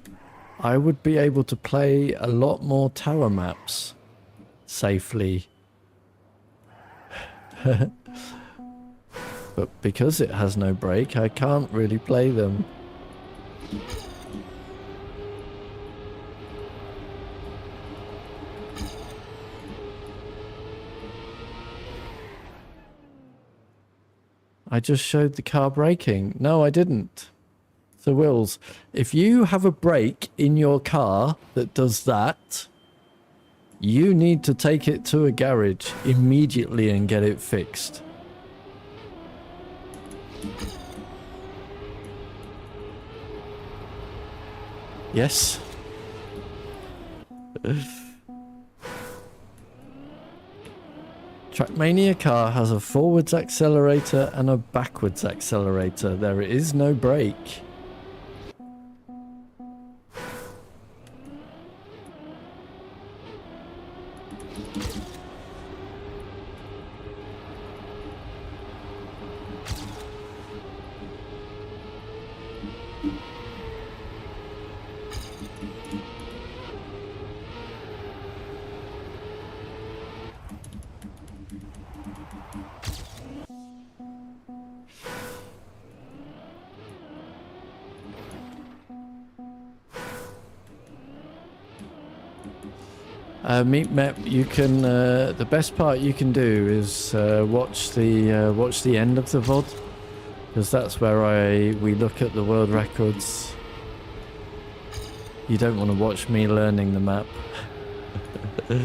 I would be able to play a lot more tower maps safely. But because it has no brake, I can't really play them. I just showed the car braking. No, I didn't. So Wills, if you have a brake in your car that does that, you need to take it to a garage immediately and get it fixed. Yes. Trackmania car has a forwards accelerator and a backwards accelerator. There is no brake. Meat Map, you can the best part you can do is watch the end of the VOD, because that's where we look at the world records. You don't want to watch me learning the map. It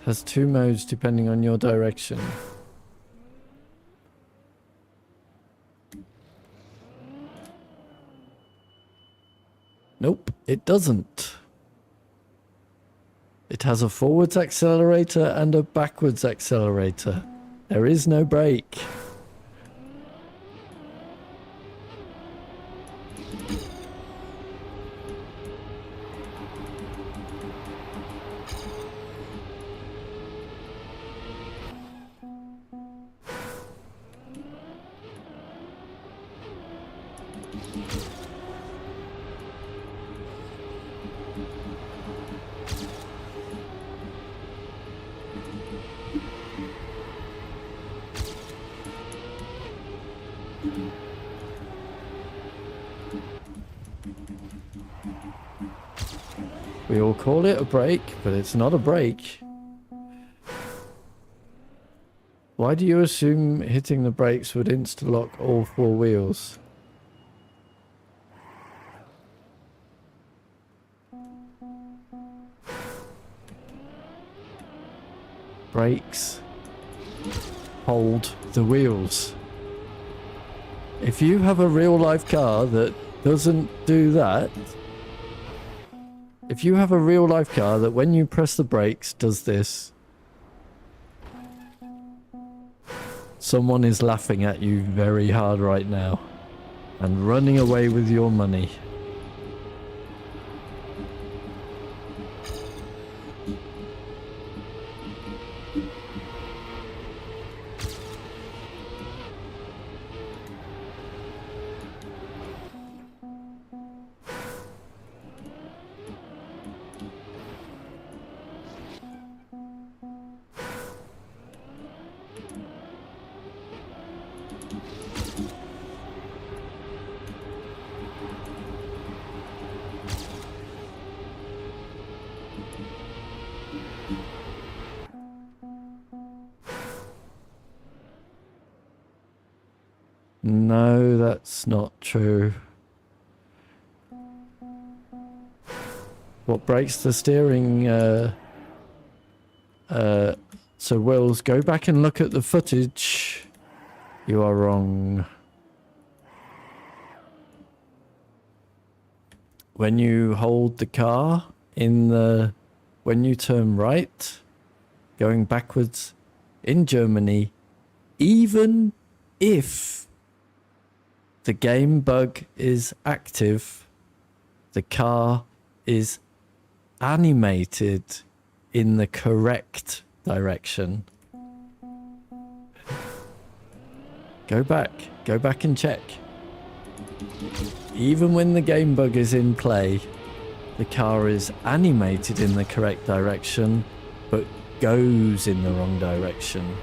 has 2 modes depending on your direction. Nope, it doesn't. It has a forwards accelerator and a backwards accelerator. There is no brake. We all call it a brake, but it's not a brake. Why do you assume hitting the brakes would insta-lock all four wheels? Brakes hold the wheels. If you have a real-life car that doesn't do that, if you have a real-life car that when you press the brakes does this, someone is laughing at you very hard right now and running away with your money. No, that's not true. What breaks the steering? So Wills, go back and look at the footage. You are wrong. When you hold the car in the... When you turn right, going backwards in Germany, even if the game bug is active, the car is animated in the correct direction. Go back and check. Even when the game bug is in play, the car is animated in the correct direction, but goes in the wrong direction.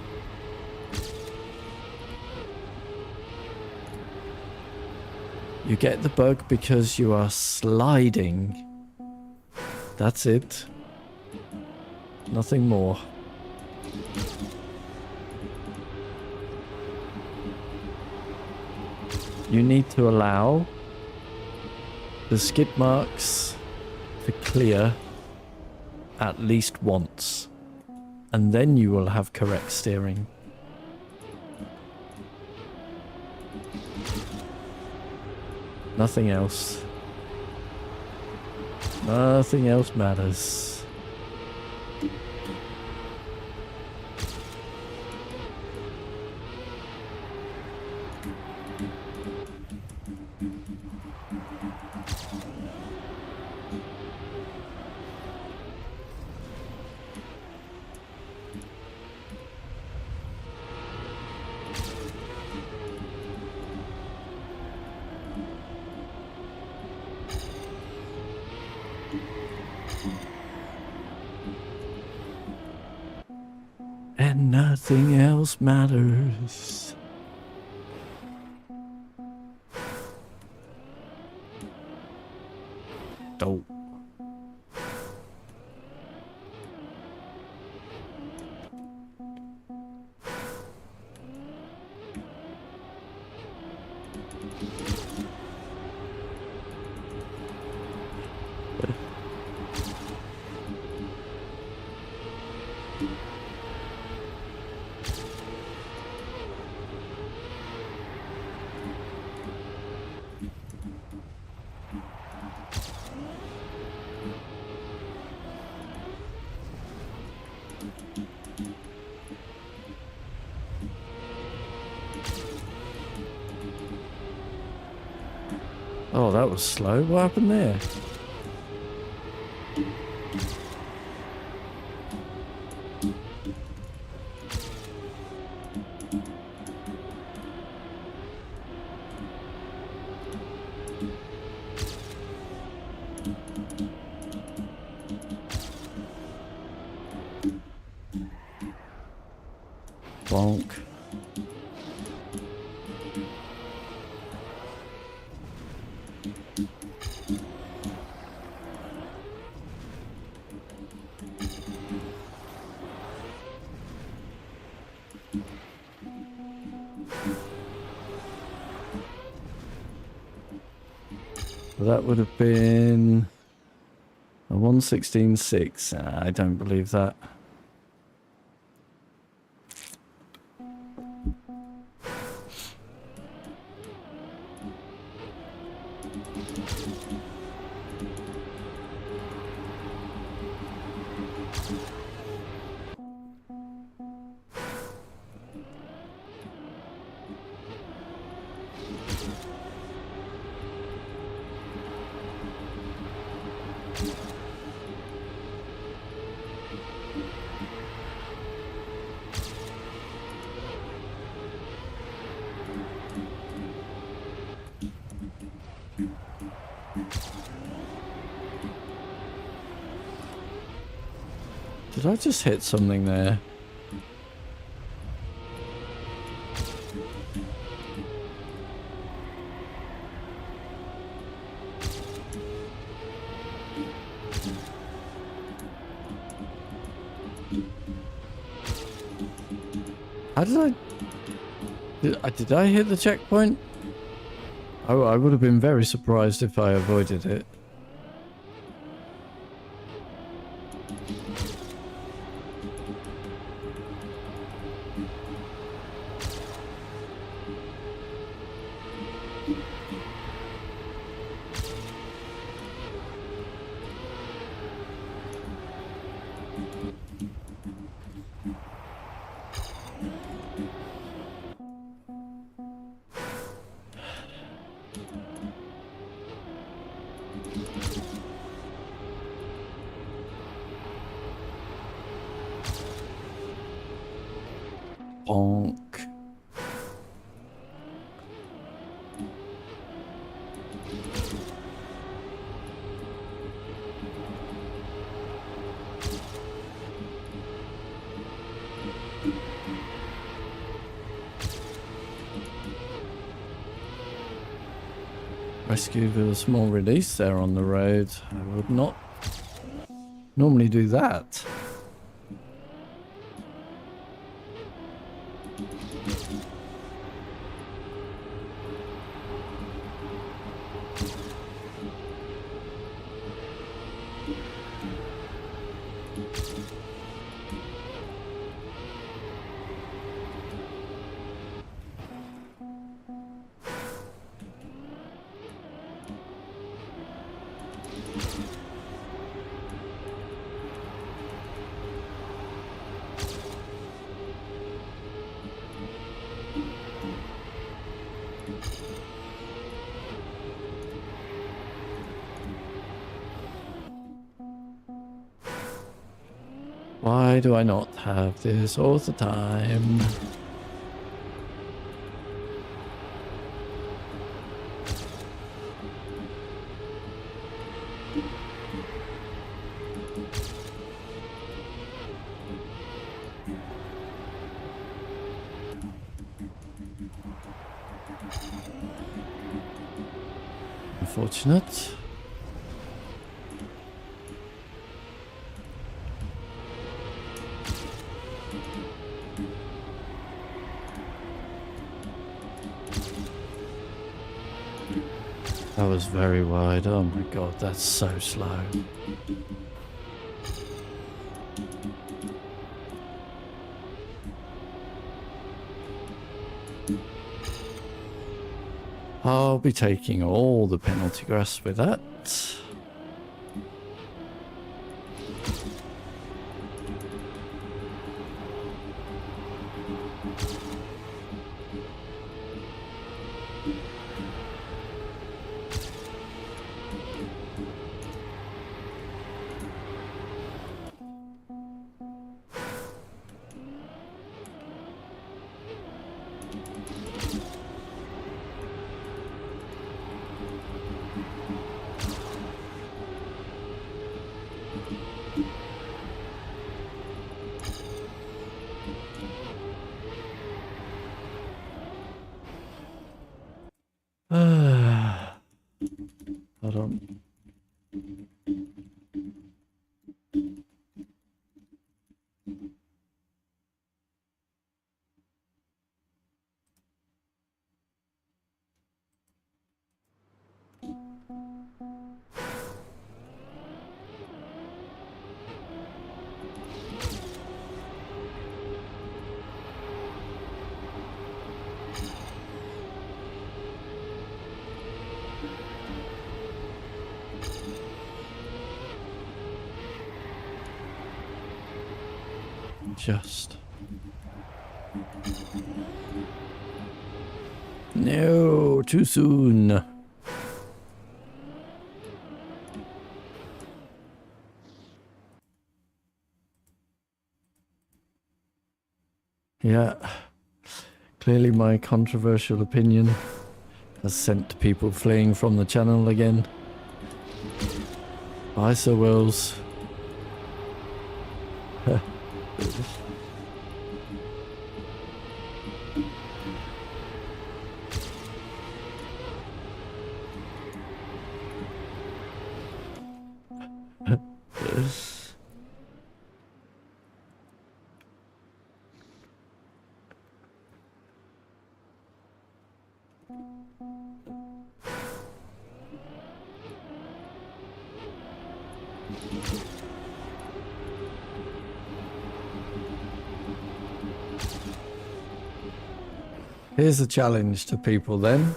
You get the bug because you are sliding. That's it. Nothing more. You need to allow the skid marks to clear at least once, and then you will have correct steering. Nothing else. Nothing else matters. And nothing else matters. Oh. Oh, that was slow. What happened there? Bonk. So that would have been a 116.6. I don't believe that. Did I just hit something there? How did did I hit the checkpoint? Oh, I would have been very surprised if I avoided it. Bonk. Rescued with a small release there on the road. I would not normally do that. Why do I not have this all the time? Unfortunate. That was very wide. Oh my god, that's so slow. I'll be taking all the penalty grass with that. Hold on. Just. No, too soon. Yeah. Clearly my controversial opinion has sent people fleeing from the channel again. Bye, Sir Wills. Here's a challenge to people then.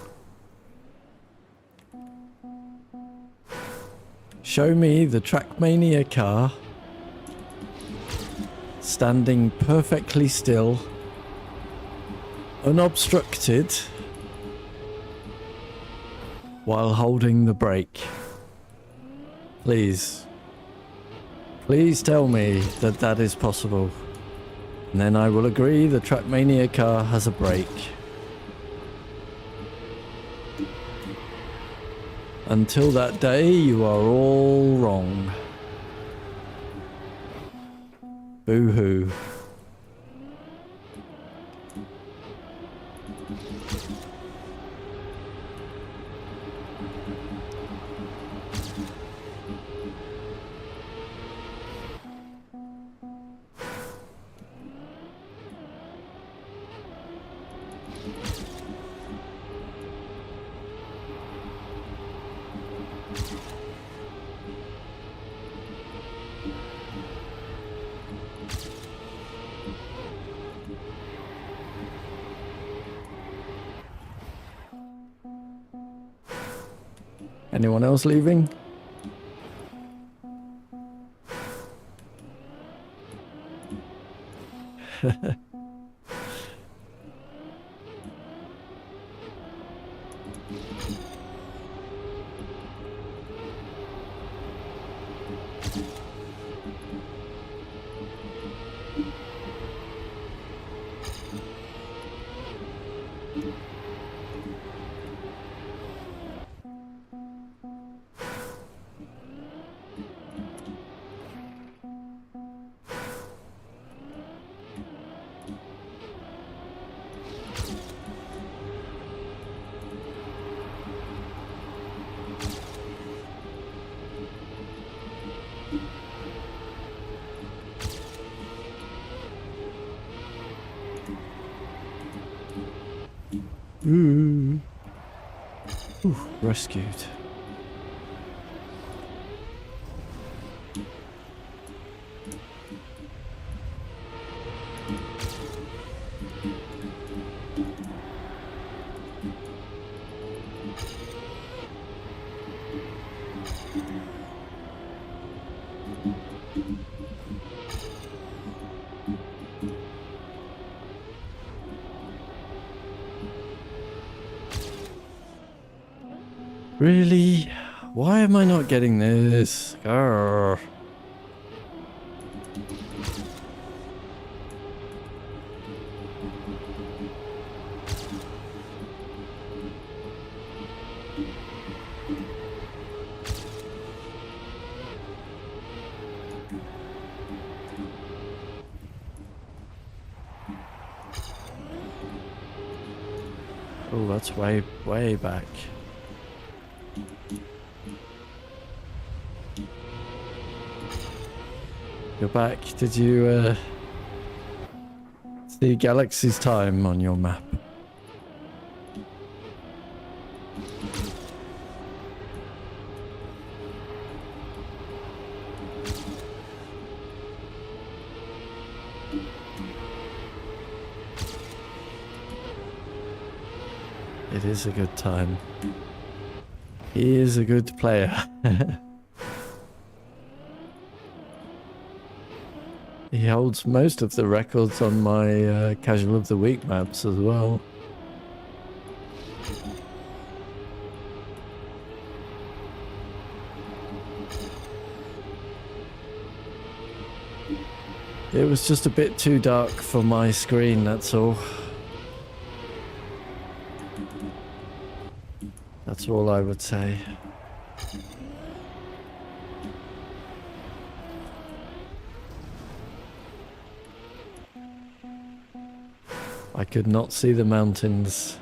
Show me the Trackmania car standing perfectly still, unobstructed, while holding the brake. Please. Please tell me that that is possible. And then I will agree the Trackmania car has a brake. Until that day, you are all wrong. Boo-hoo. Anyone else leaving? Ooh. Ooh, rescued. Really? Why am I not getting this? Grr. Oh, that's way, way back. You're back. Did you see Galaxy's time on your map? It is a good time. He is a good player. He holds most of the records on my Casual of the Week maps as well. It was just a bit too dark for my screen, that's all. That's all I would say. I could not see the mountains.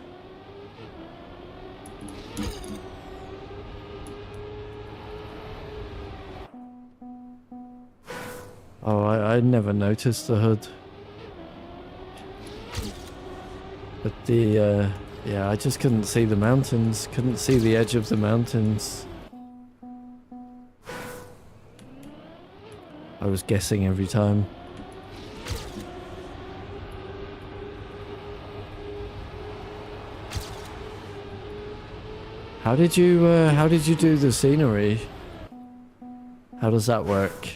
Oh, I never noticed the hood. But the, yeah, I just couldn't see the mountains. Couldn't see the edge of the mountains. I was guessing every time. How did you do the scenery? How does that work?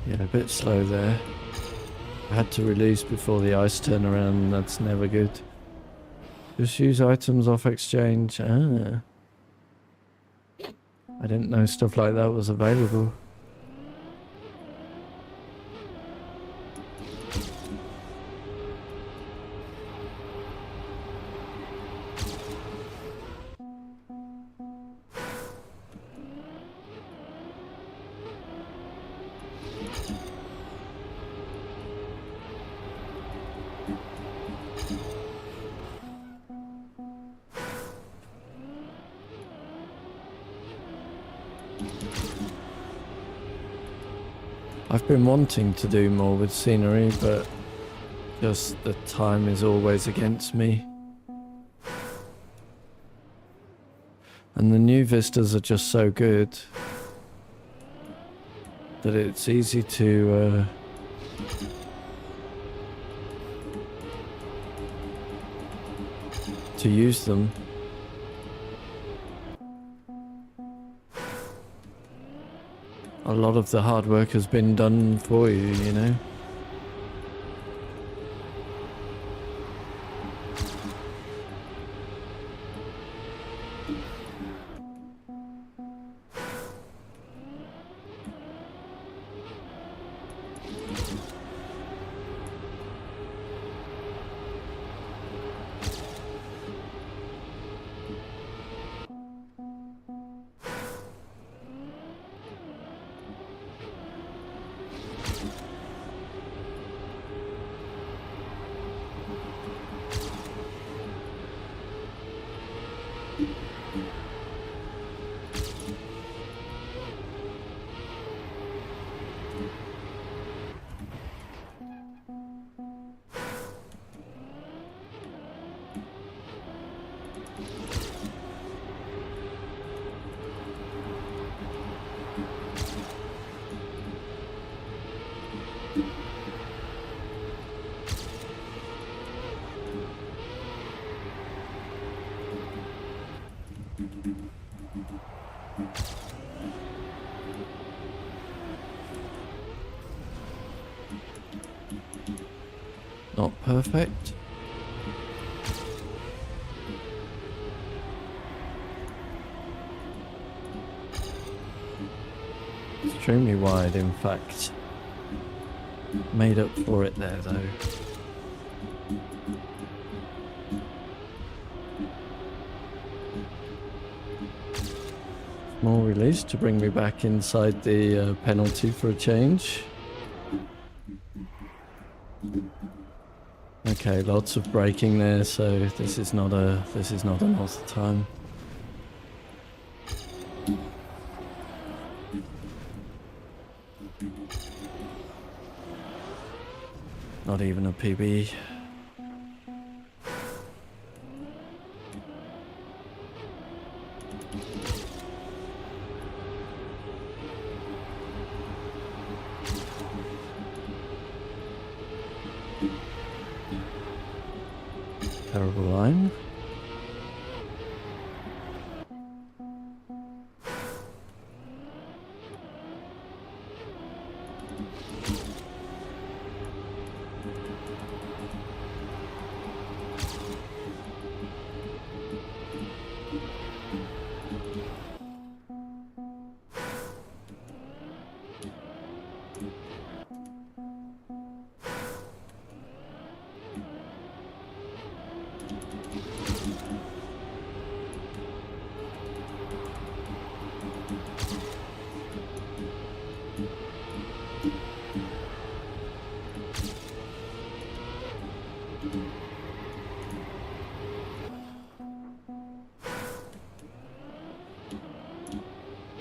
Yeah, a bit slow there. I had to release before the ice turnaround, that's never good. Just use items off exchange. Ah. I didn't know stuff like that was available. I've been wanting to do more with scenery, but just the time is always against me. And the new vistas are just so good that it's easy to use them. A lot of the hard work has been done for you, you know? Not perfect. Extremely wide, in fact. Made up for it there, though. More release to bring me back inside the penalty for a change. Okay, lots of braking there, so this is not an auto time. Not even a PB. Terrible line.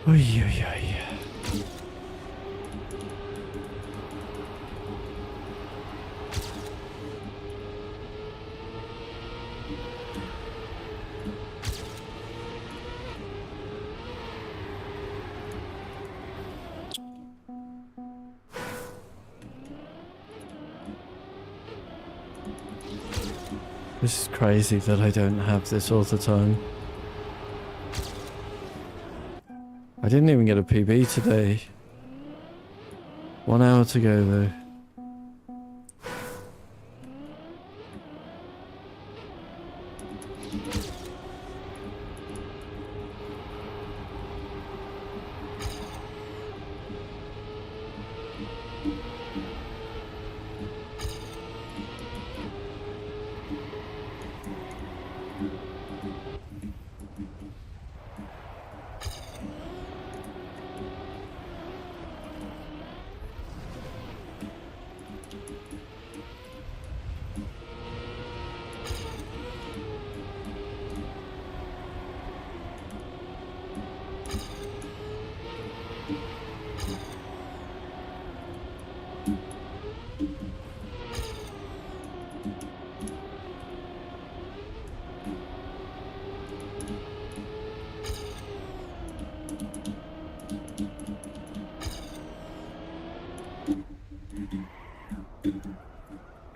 Oy, oy, oy. This is crazy that I don't have this all the time. I didn't even get a PB today. 1 hour to go though.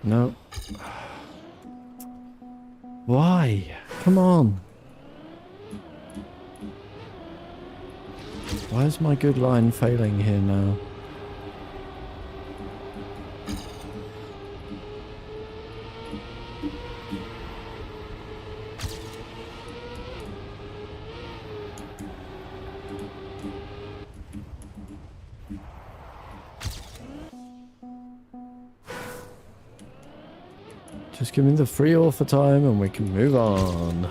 No. Why? Come on. Why is my good line failing here now? Just give me the free offer time and we can move on.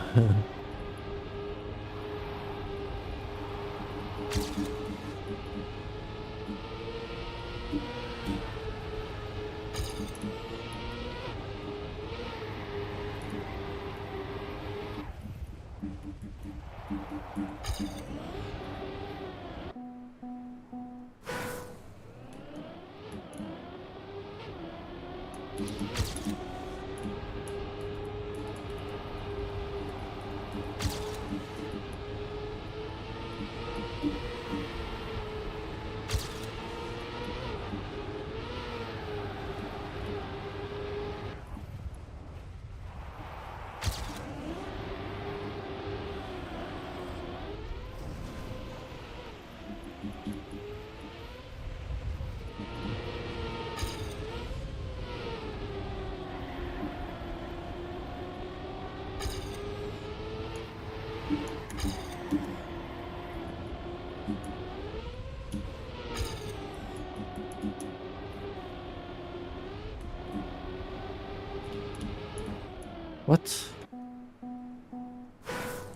What?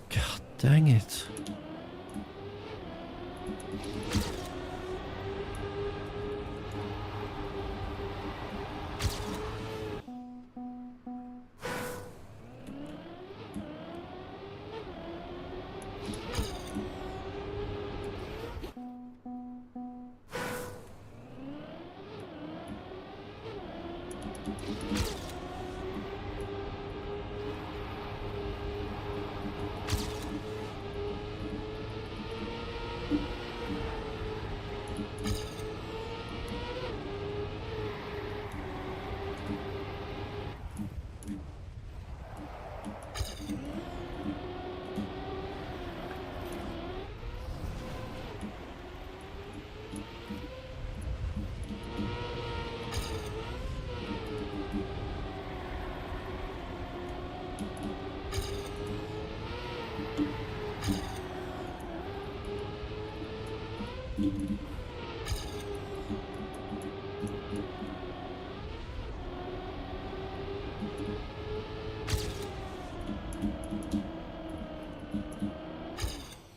God dang it.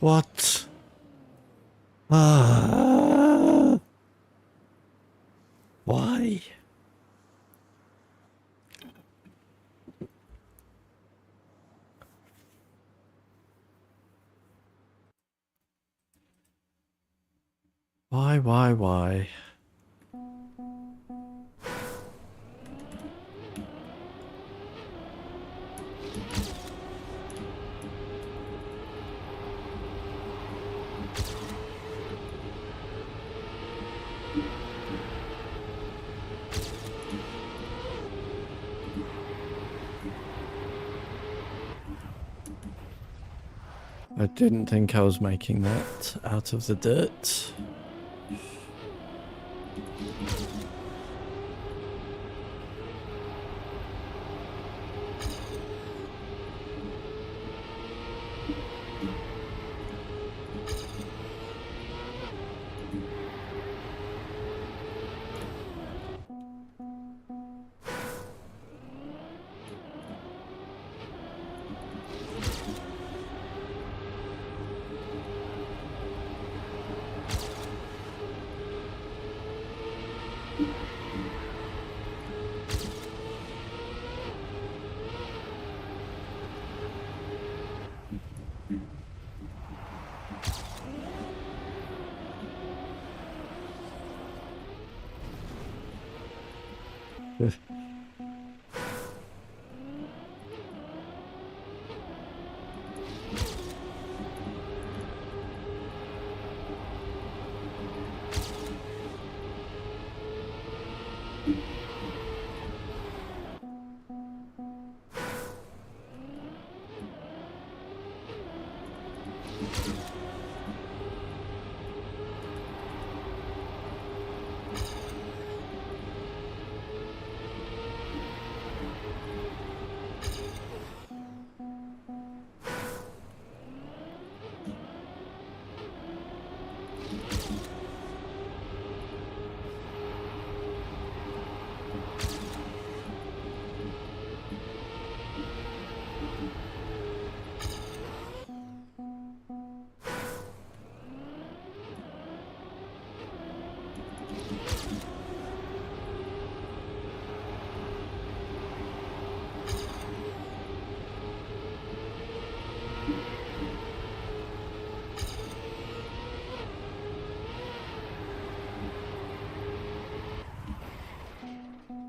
What? Ah. Why? Why? I didn't think I was making that out of the dirt.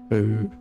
Boo.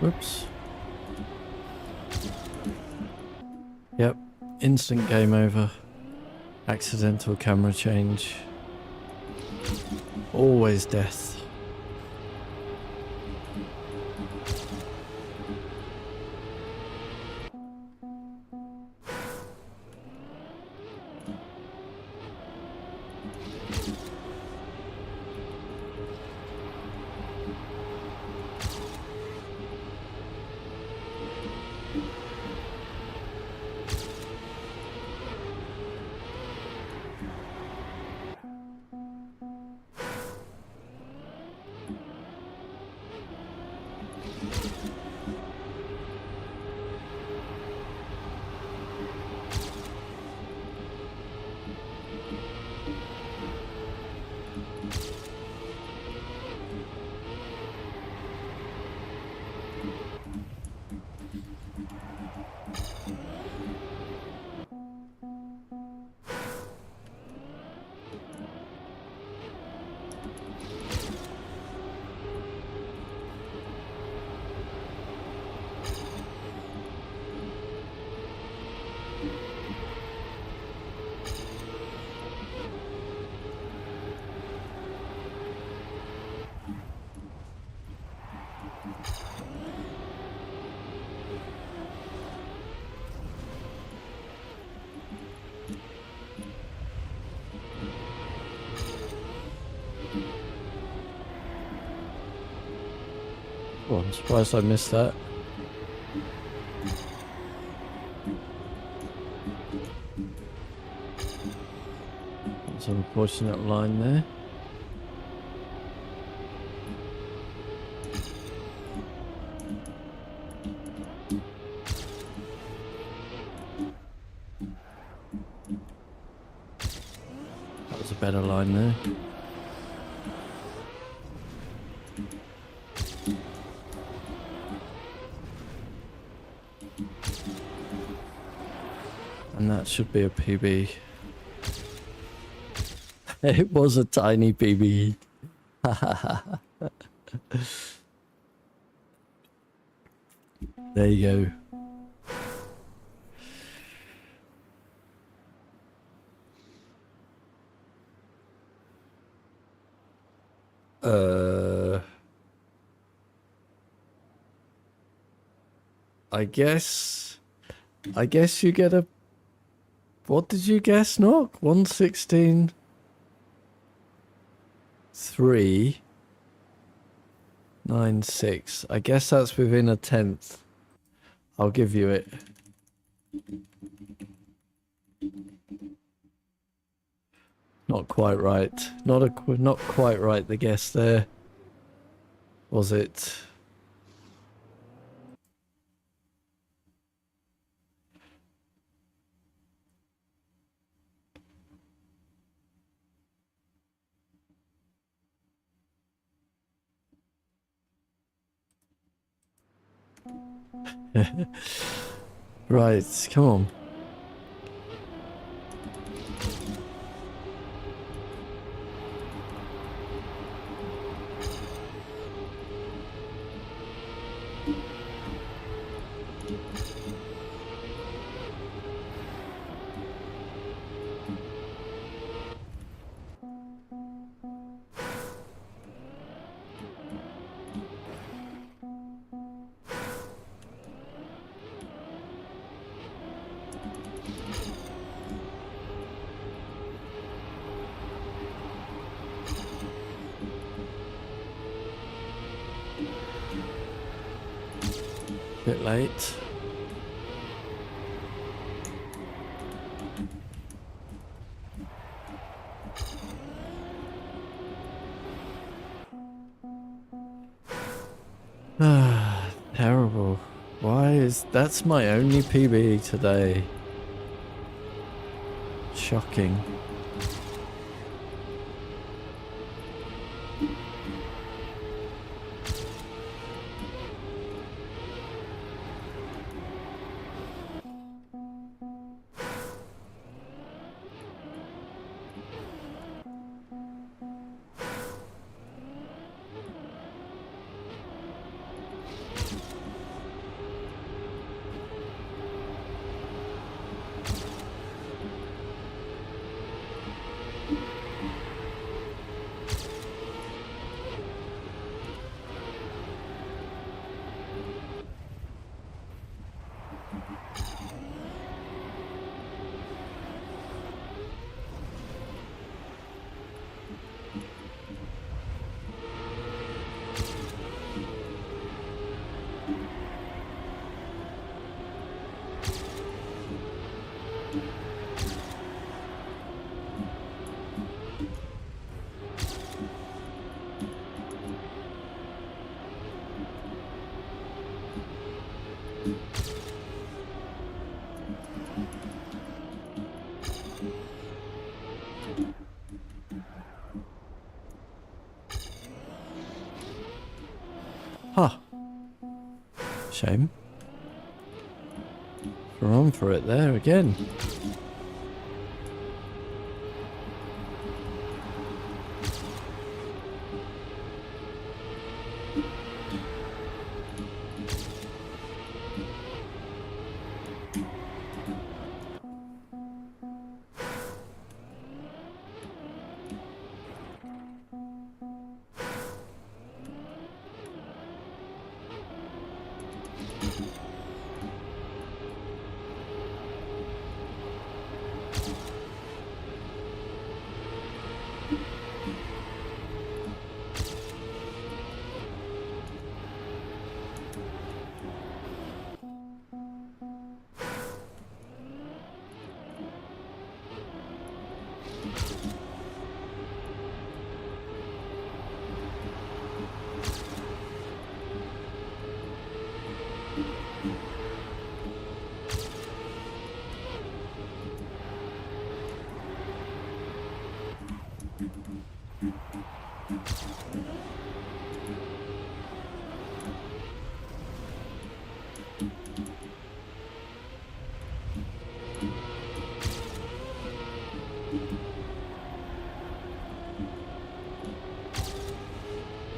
Whoops. Yep, instant game over. Accidental camera change. Always death. Oh, I'm surprised I missed that. That's an unfortunate line there. That was a better line there. And that should be a PB. It was a tiny PB. There you go. I guess you get a... What did you guess, Nock? 116... 396. I guess that's within a tenth. I'll give you it. Not quite right. Not quite right, the guess there. Was it? Right, come on. Bit late. Terrible. Why is... That's my only PB today. Shocking. Huh. Shame. We're on for it there again.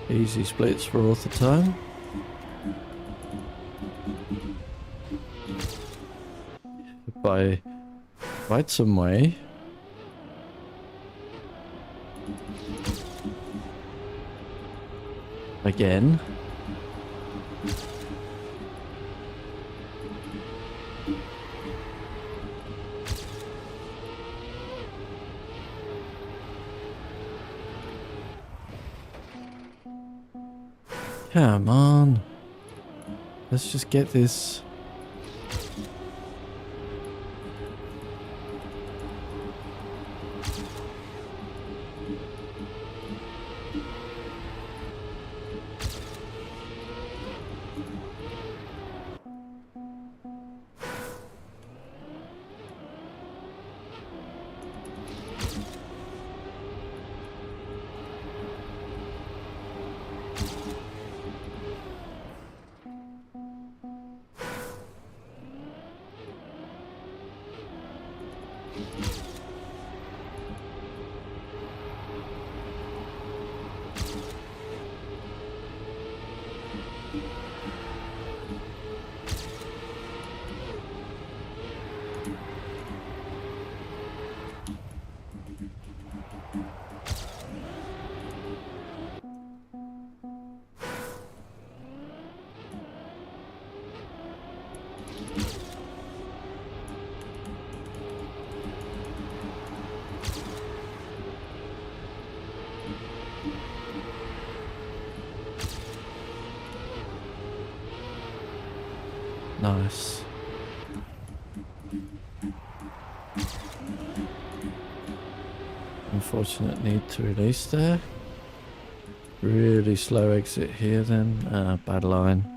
Easy splits for all the time. By quite some way. Again. Come on. Let's just get this. Nice. Unfortunate need to release there. Really slow exit here then. Bad line.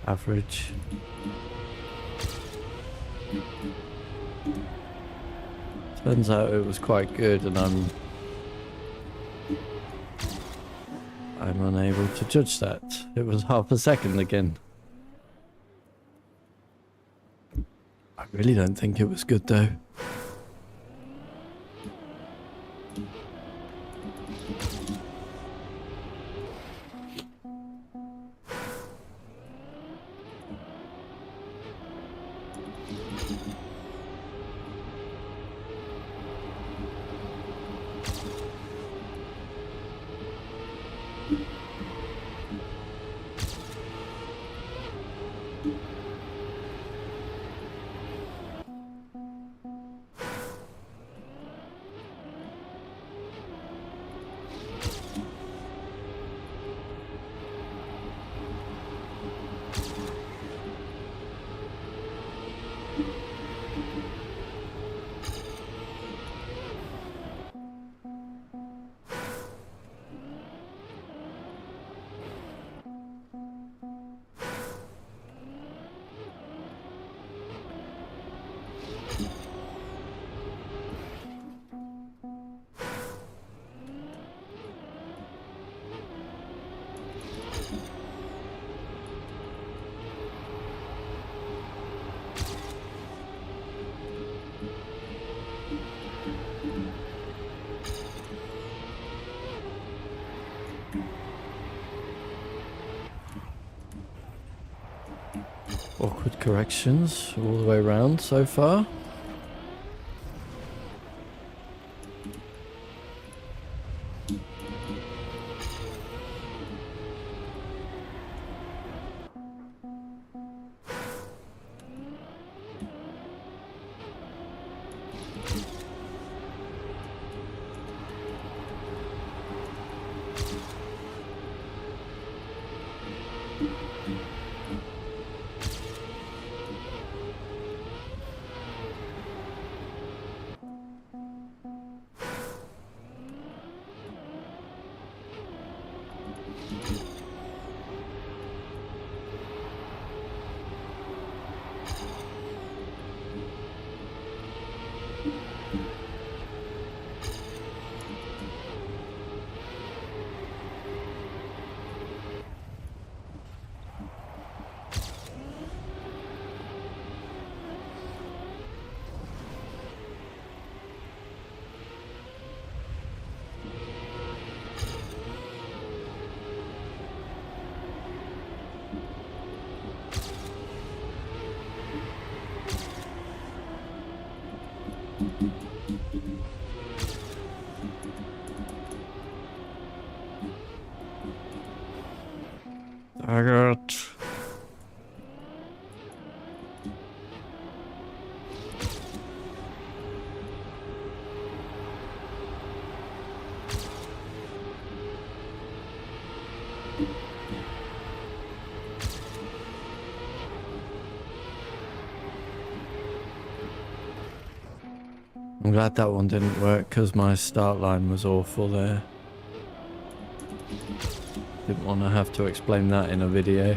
Average. Turns out it was quite good, and I'm unable to judge that. It was half a second again. I really don't think it was good though. Awkward corrections all the way around so far. I got... I'm glad that one didn't work because my start line was awful there. Didn't want to have to explain that in a video.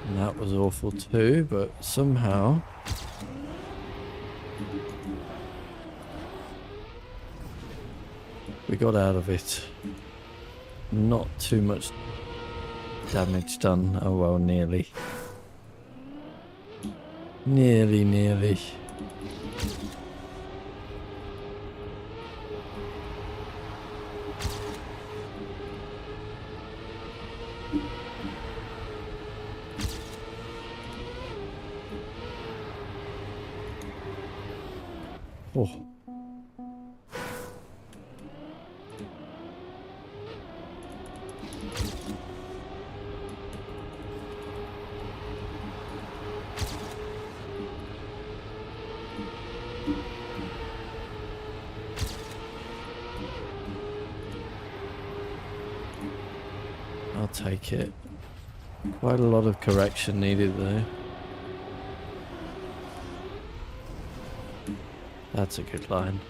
And that was awful too, but somehow... we got out of it. Not too much damage done. Oh well, nearly. Nearly. Oh. I'll take it. Quite a lot of correction needed though. That's a good line.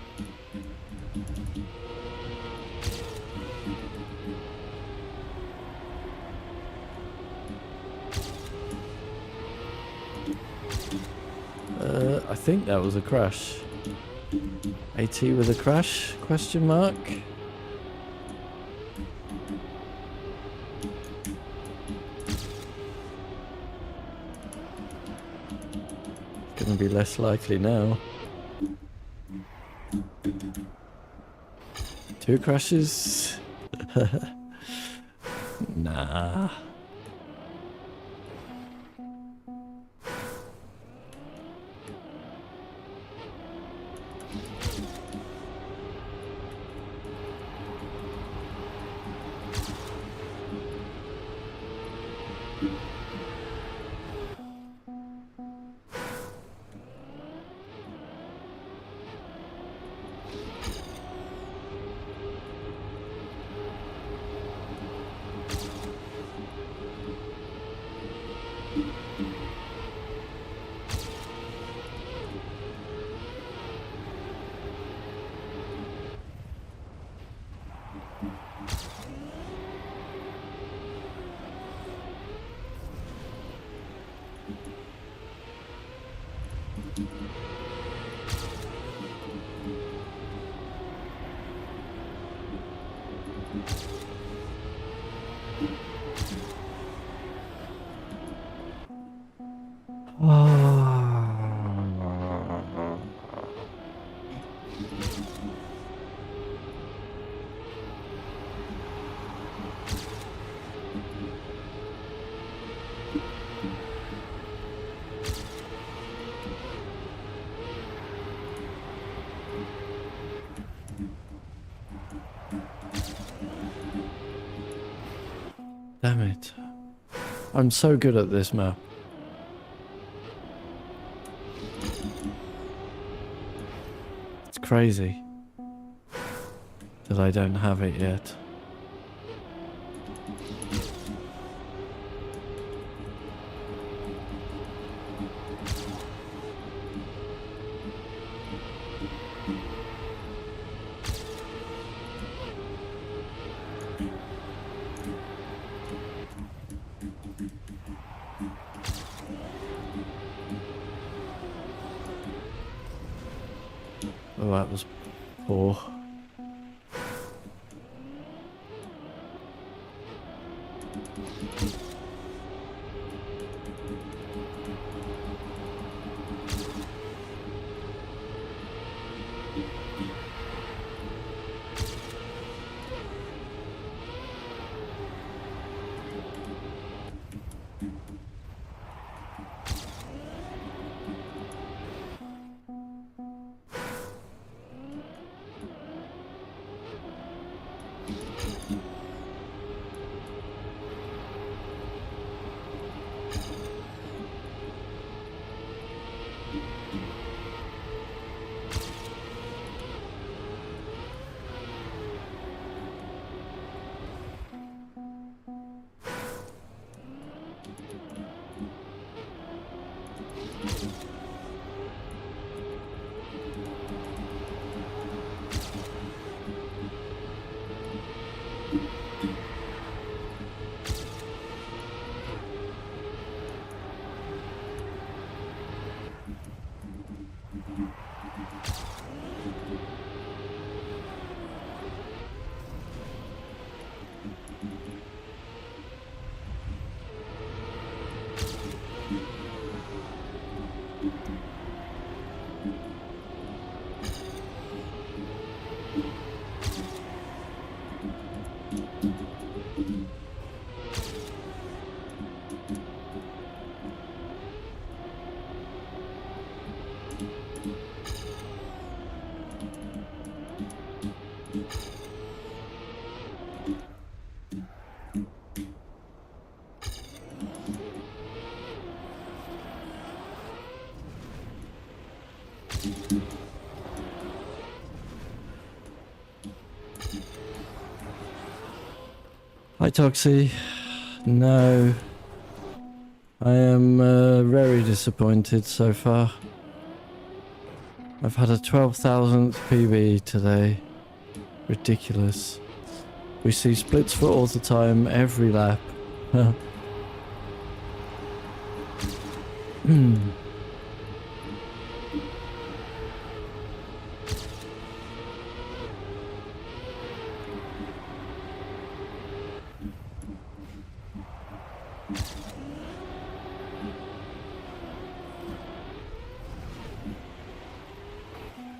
I think that was a crash. AT with a crash? Question mark? Gonna be less likely now. 2 crashes? Nah. Damn it. I'm so good at this map. It's crazy that I don't have it yet. Oh, that was poor. Hi Toxie. No. I am very disappointed so far. I've had a 12,000th PB today. Ridiculous. We see splits for all the time, every lap.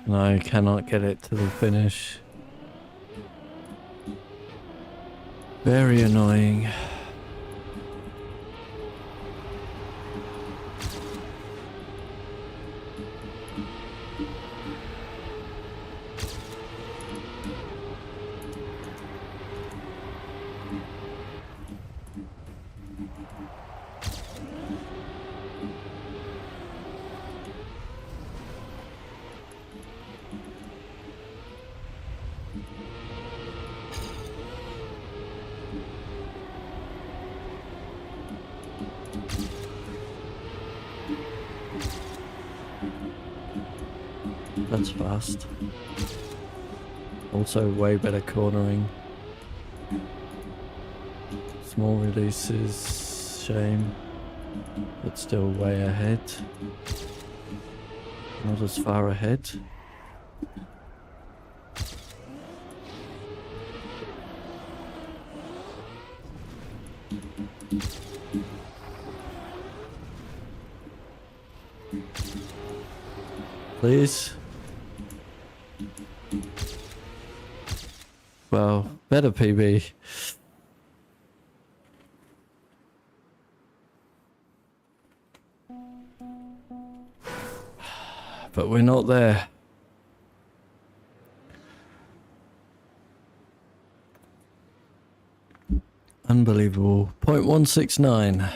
And I cannot get it to the finish. Very annoying. That's fast. Also way better cornering. Small releases, shame. But still way ahead. Not as far ahead. Please. Well, better PB. But we're not there. Unbelievable. 0.169.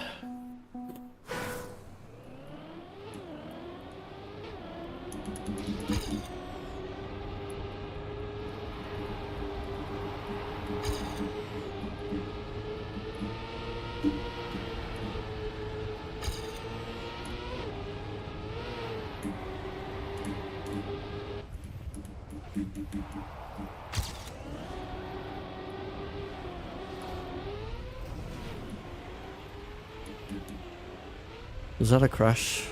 Was that a crash?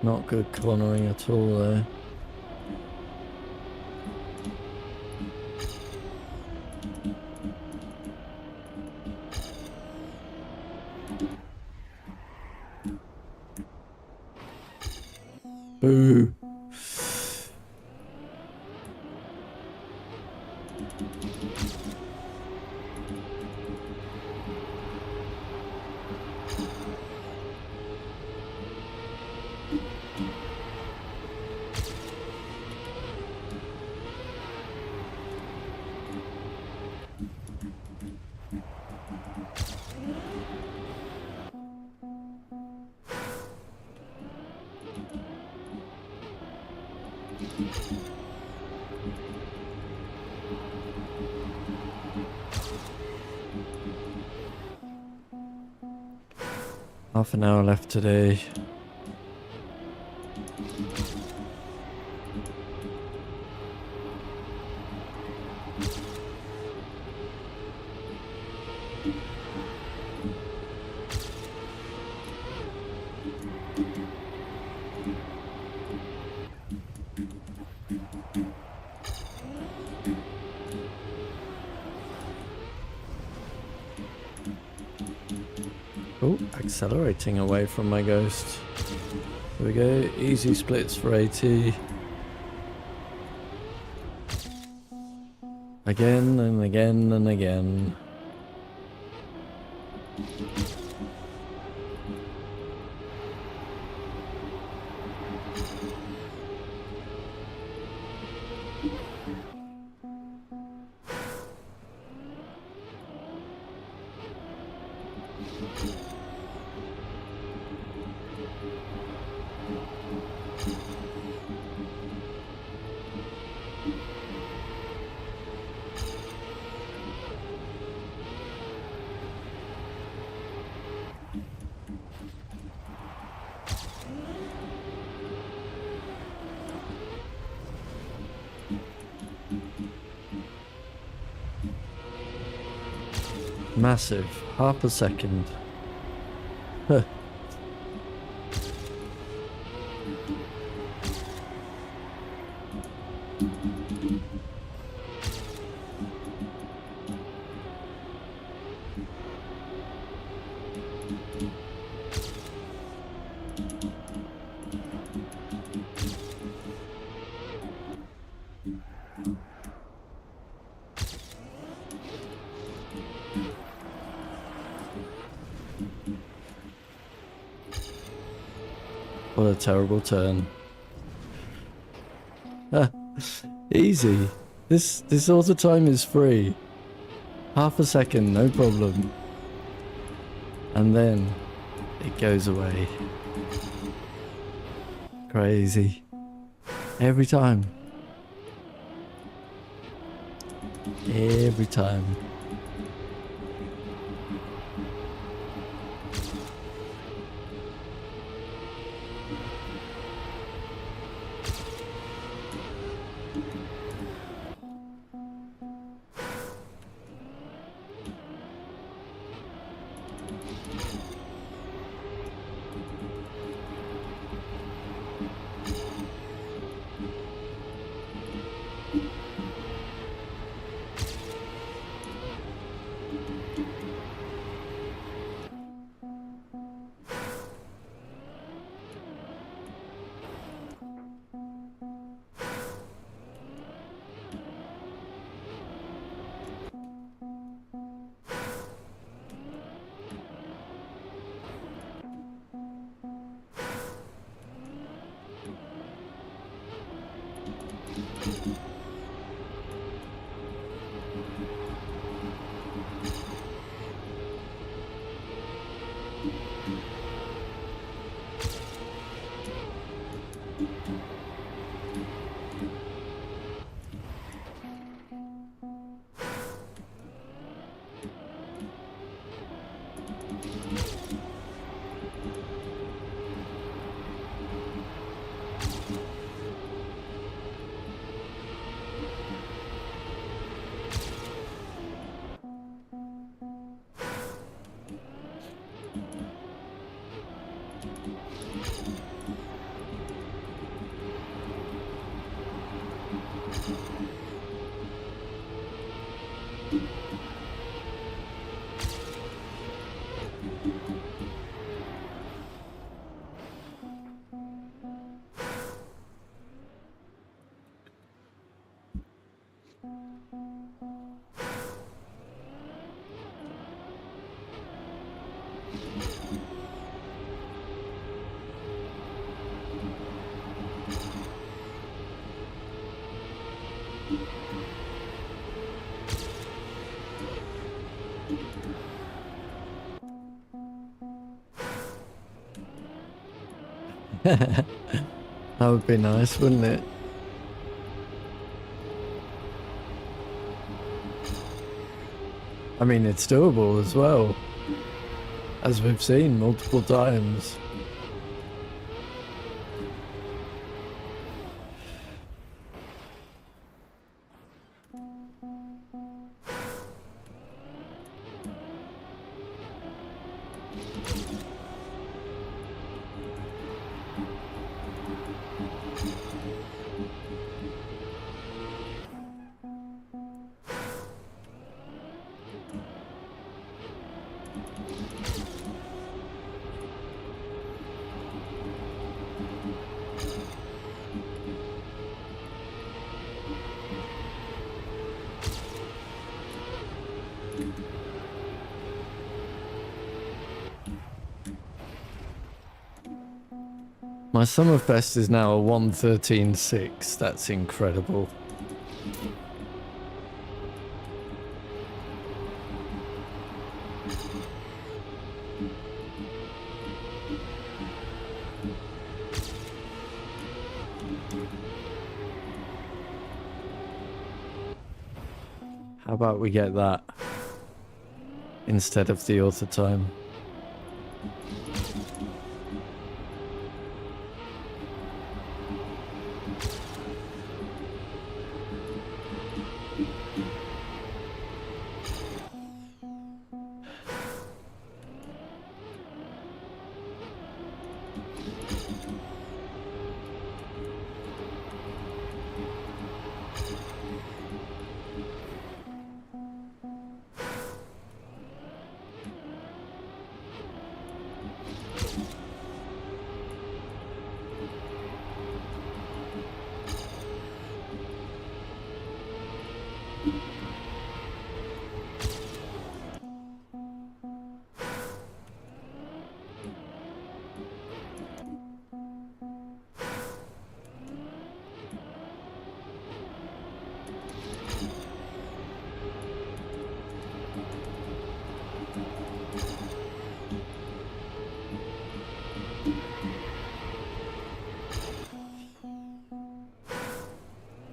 Not good cornering at all there. Boo. Half an hour left today. Oh, accelerating away from my ghost. Here we go, easy splits for 80. Again and again and again. Massive. Half a second. Huh. What a terrible turn. Easy. This auto time is free. Half a second, no problem. And then it goes away. Crazy. Every time. Every time. That would be nice, wouldn't it? I mean, it's doable as well, as we've seen multiple times. My summer best is now a 1:13.6. That's incredible. How about we get that instead of the auto time?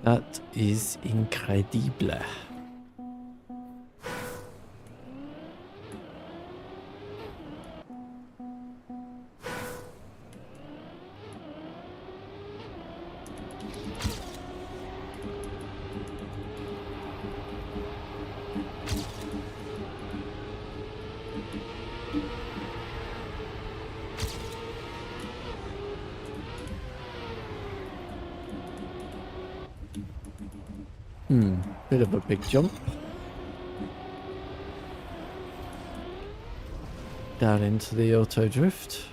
That is incredible. Bit of a big jump. Down into the auto drift.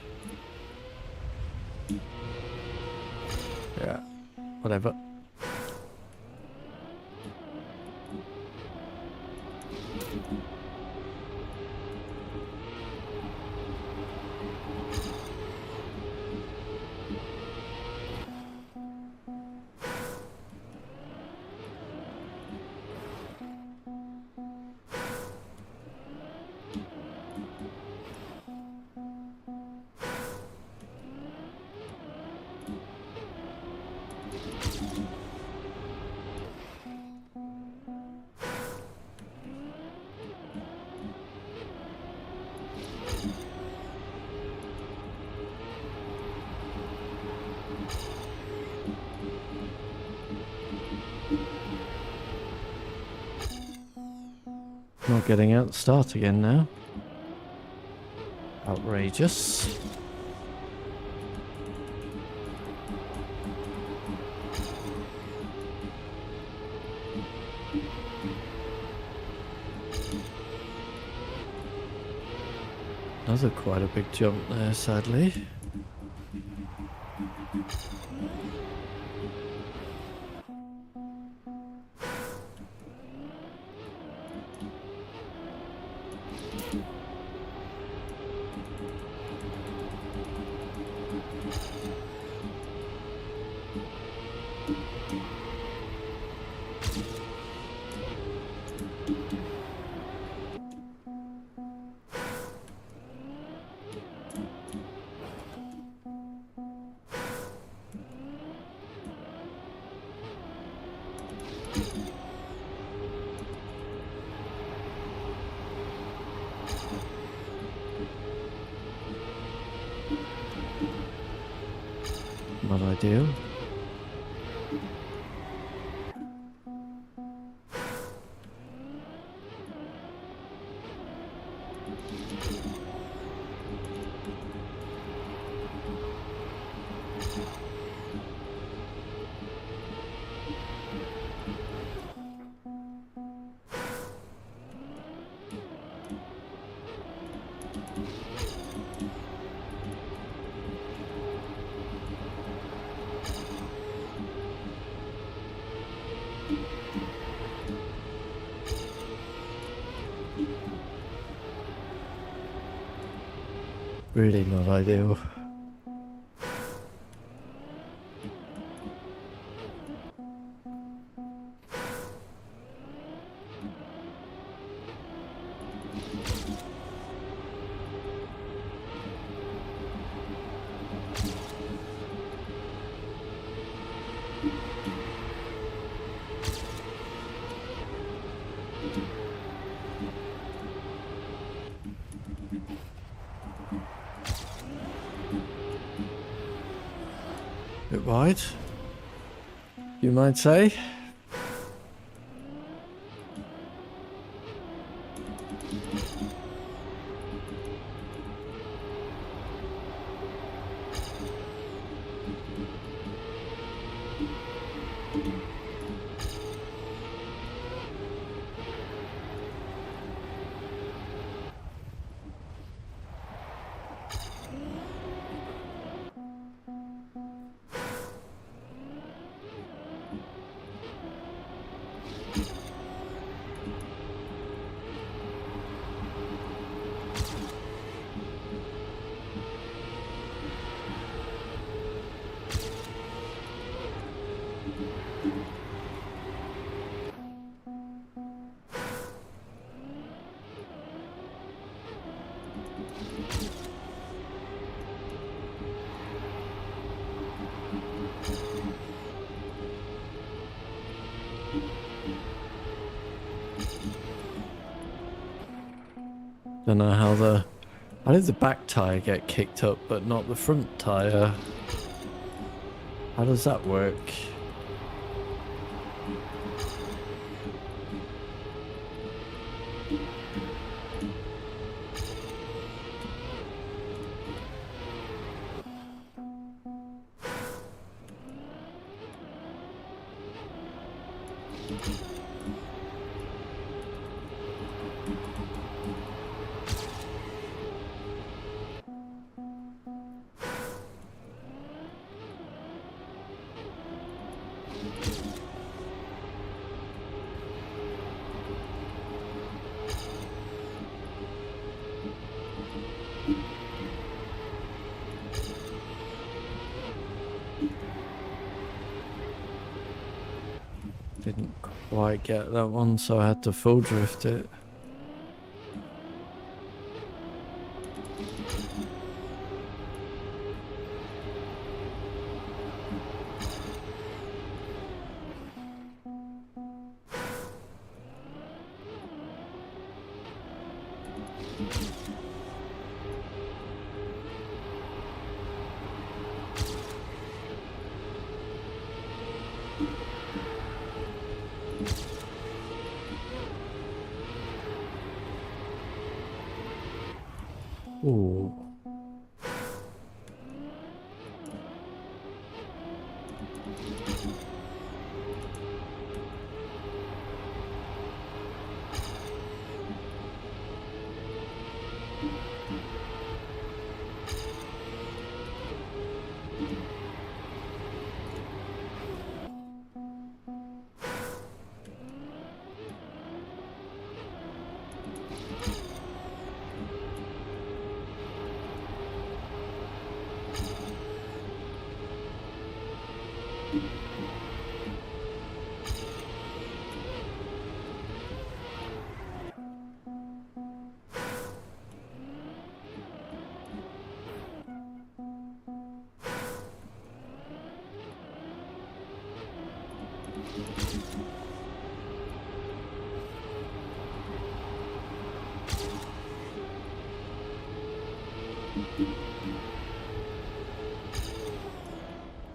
Yeah, whatever. Not getting out start again now. Outrageous. Another quite a big jump there, sadly. Not ideal. Really not ideal. Bit wide, you might say. Don't know how did the back tire get kicked up but not the front tire? How does that work? Didn't quite get that one, so I had to full drift it. Ooh.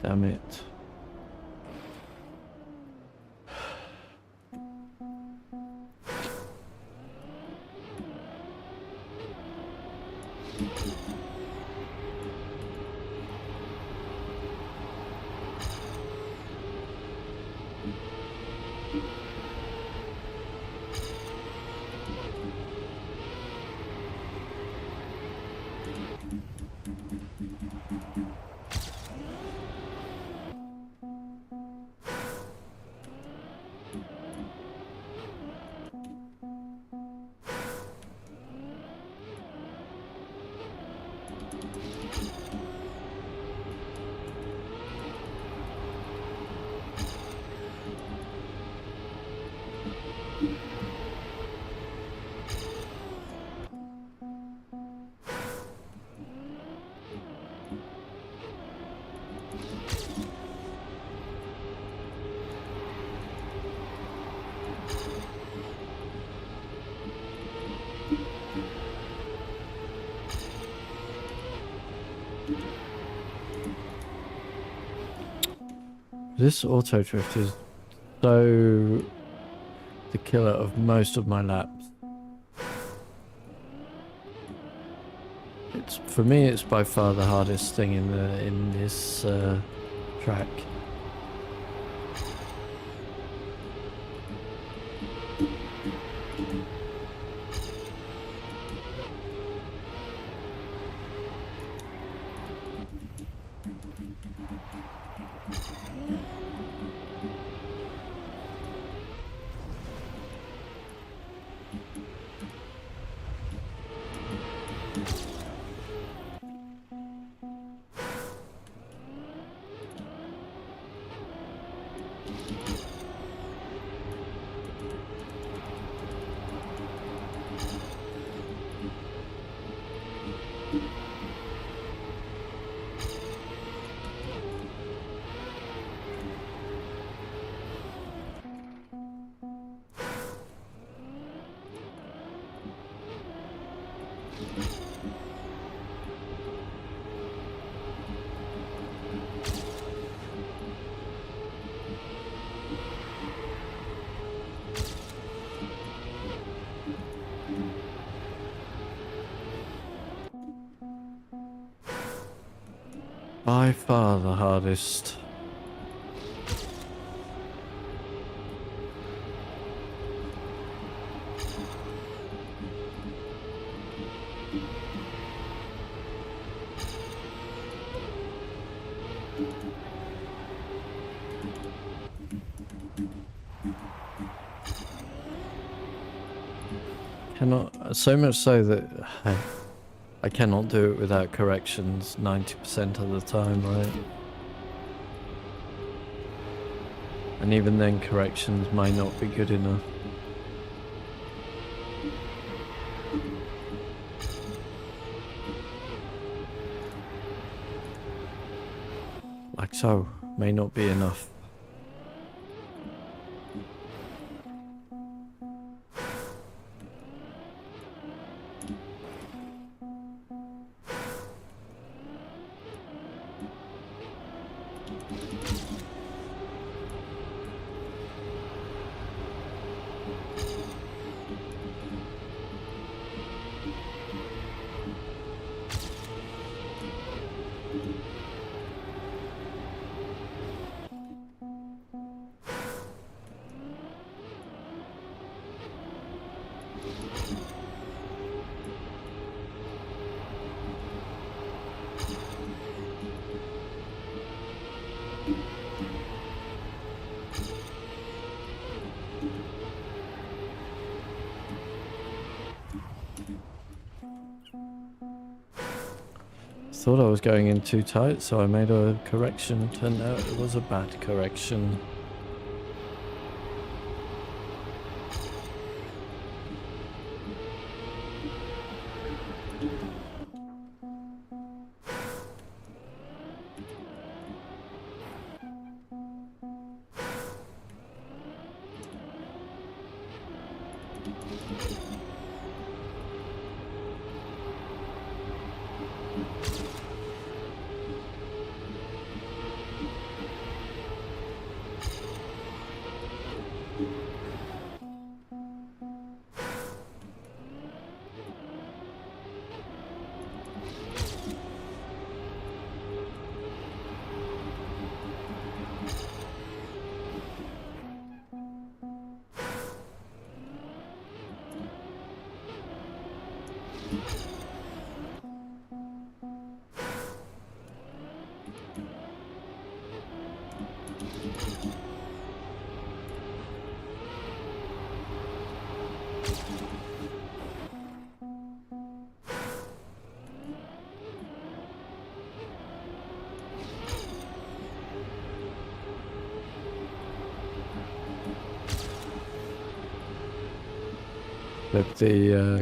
Damn it. This auto drift is so the killer of most of my laps. It's for me, it's by far the hardest thing in this track. By far the hardest. Cannot, so much so that I cannot do it without corrections 90% of the time, right? And even then corrections might not be good enough. Like so, may not be enough. Thought I was going in too tight, so I made a correction. Turned out it was a bad correction.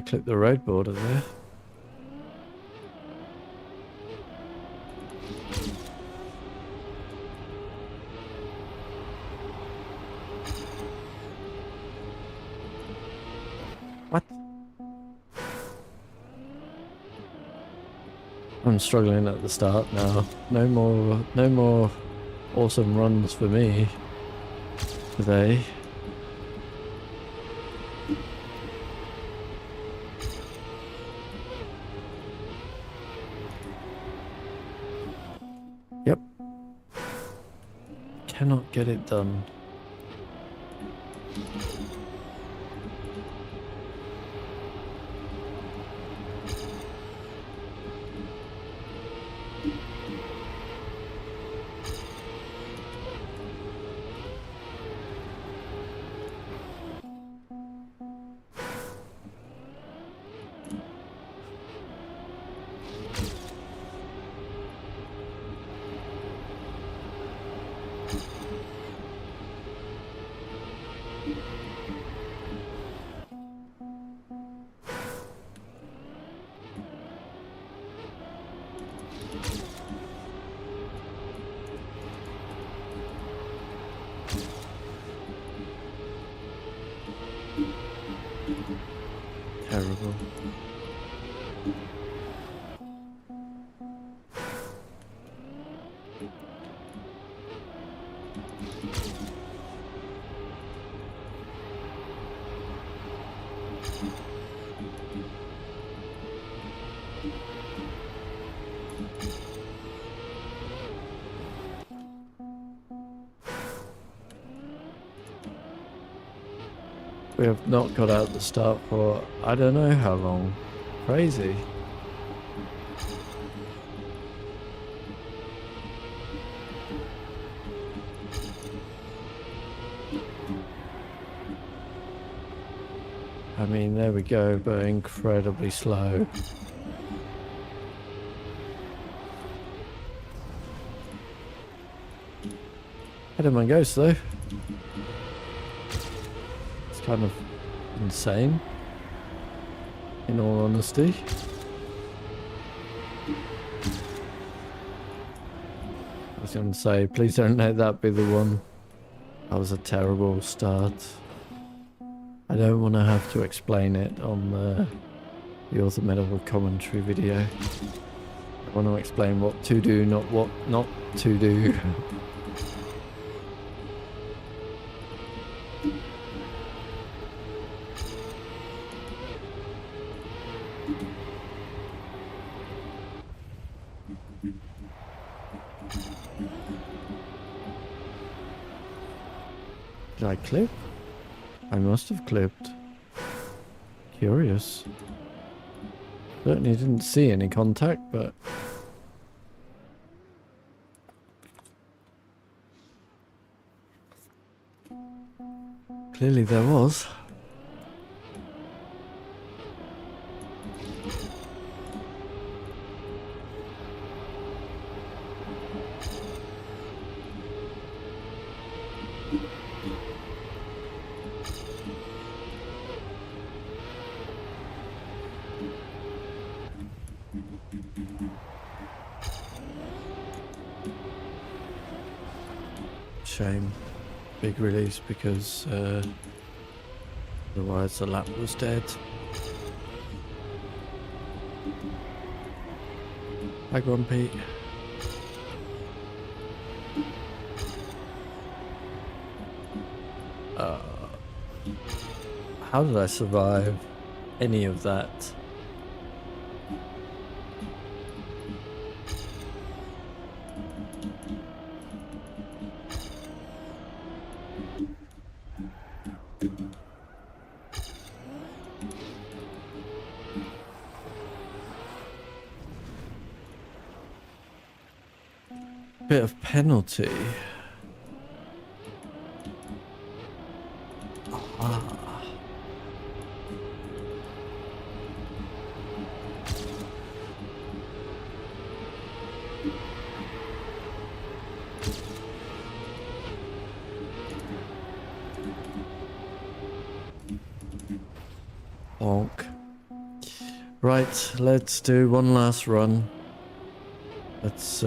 Clip the road border there. What? I'm struggling at the start now. No more awesome runs for me today. Yep. Cannot get it done. Terrible. We have not got out the start for I don't know how long. Crazy. I mean, there we go, but incredibly slow. I don't mind ghosts though. It's kind of insane, in all honesty. I was going to say, please don't let that be the one. That was a terrible start. I don't want to have to explain it on the author medical commentary video. I want to explain what to do, not what not to do. Did I clip? I must have clipped. Curious. Certainly didn't see any contact, but... clearly there was. Shame. Big release because otherwise the lap was dead. Hi Grumpy. How did I survive any of that? Bit of penalty. Bonk. Right, let's do one last run. Let's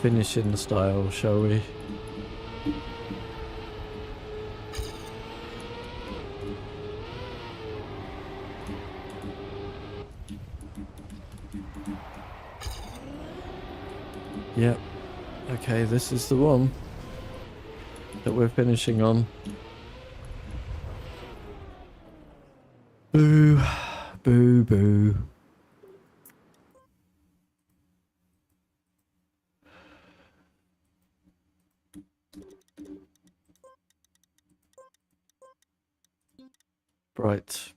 finish in style, shall we? Yep. Okay, this is the one that we're finishing on. Boo. Boo, boo. Right.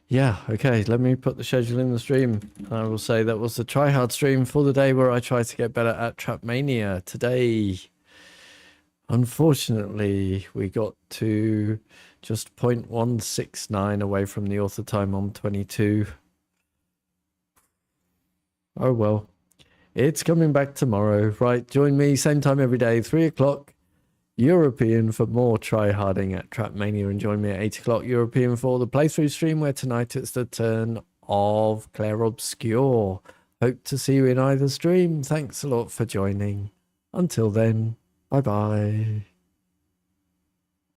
Yeah, okay, let me put the schedule in the stream. I will say that was the tryhard stream for the day where I tried to get better at Trackmania. Today, unfortunately, we got to just 0.169 away from the author time on 22. Oh well. It's coming back tomorrow. Right, join me same time every day, 3 o'clock European for more tryharding at Trackmania, and join me at 8 o'clock European for the playthrough stream where tonight it's the turn of Claire Obscure. Hope to see you in either stream. Thanks a lot for joining. Until then, bye bye.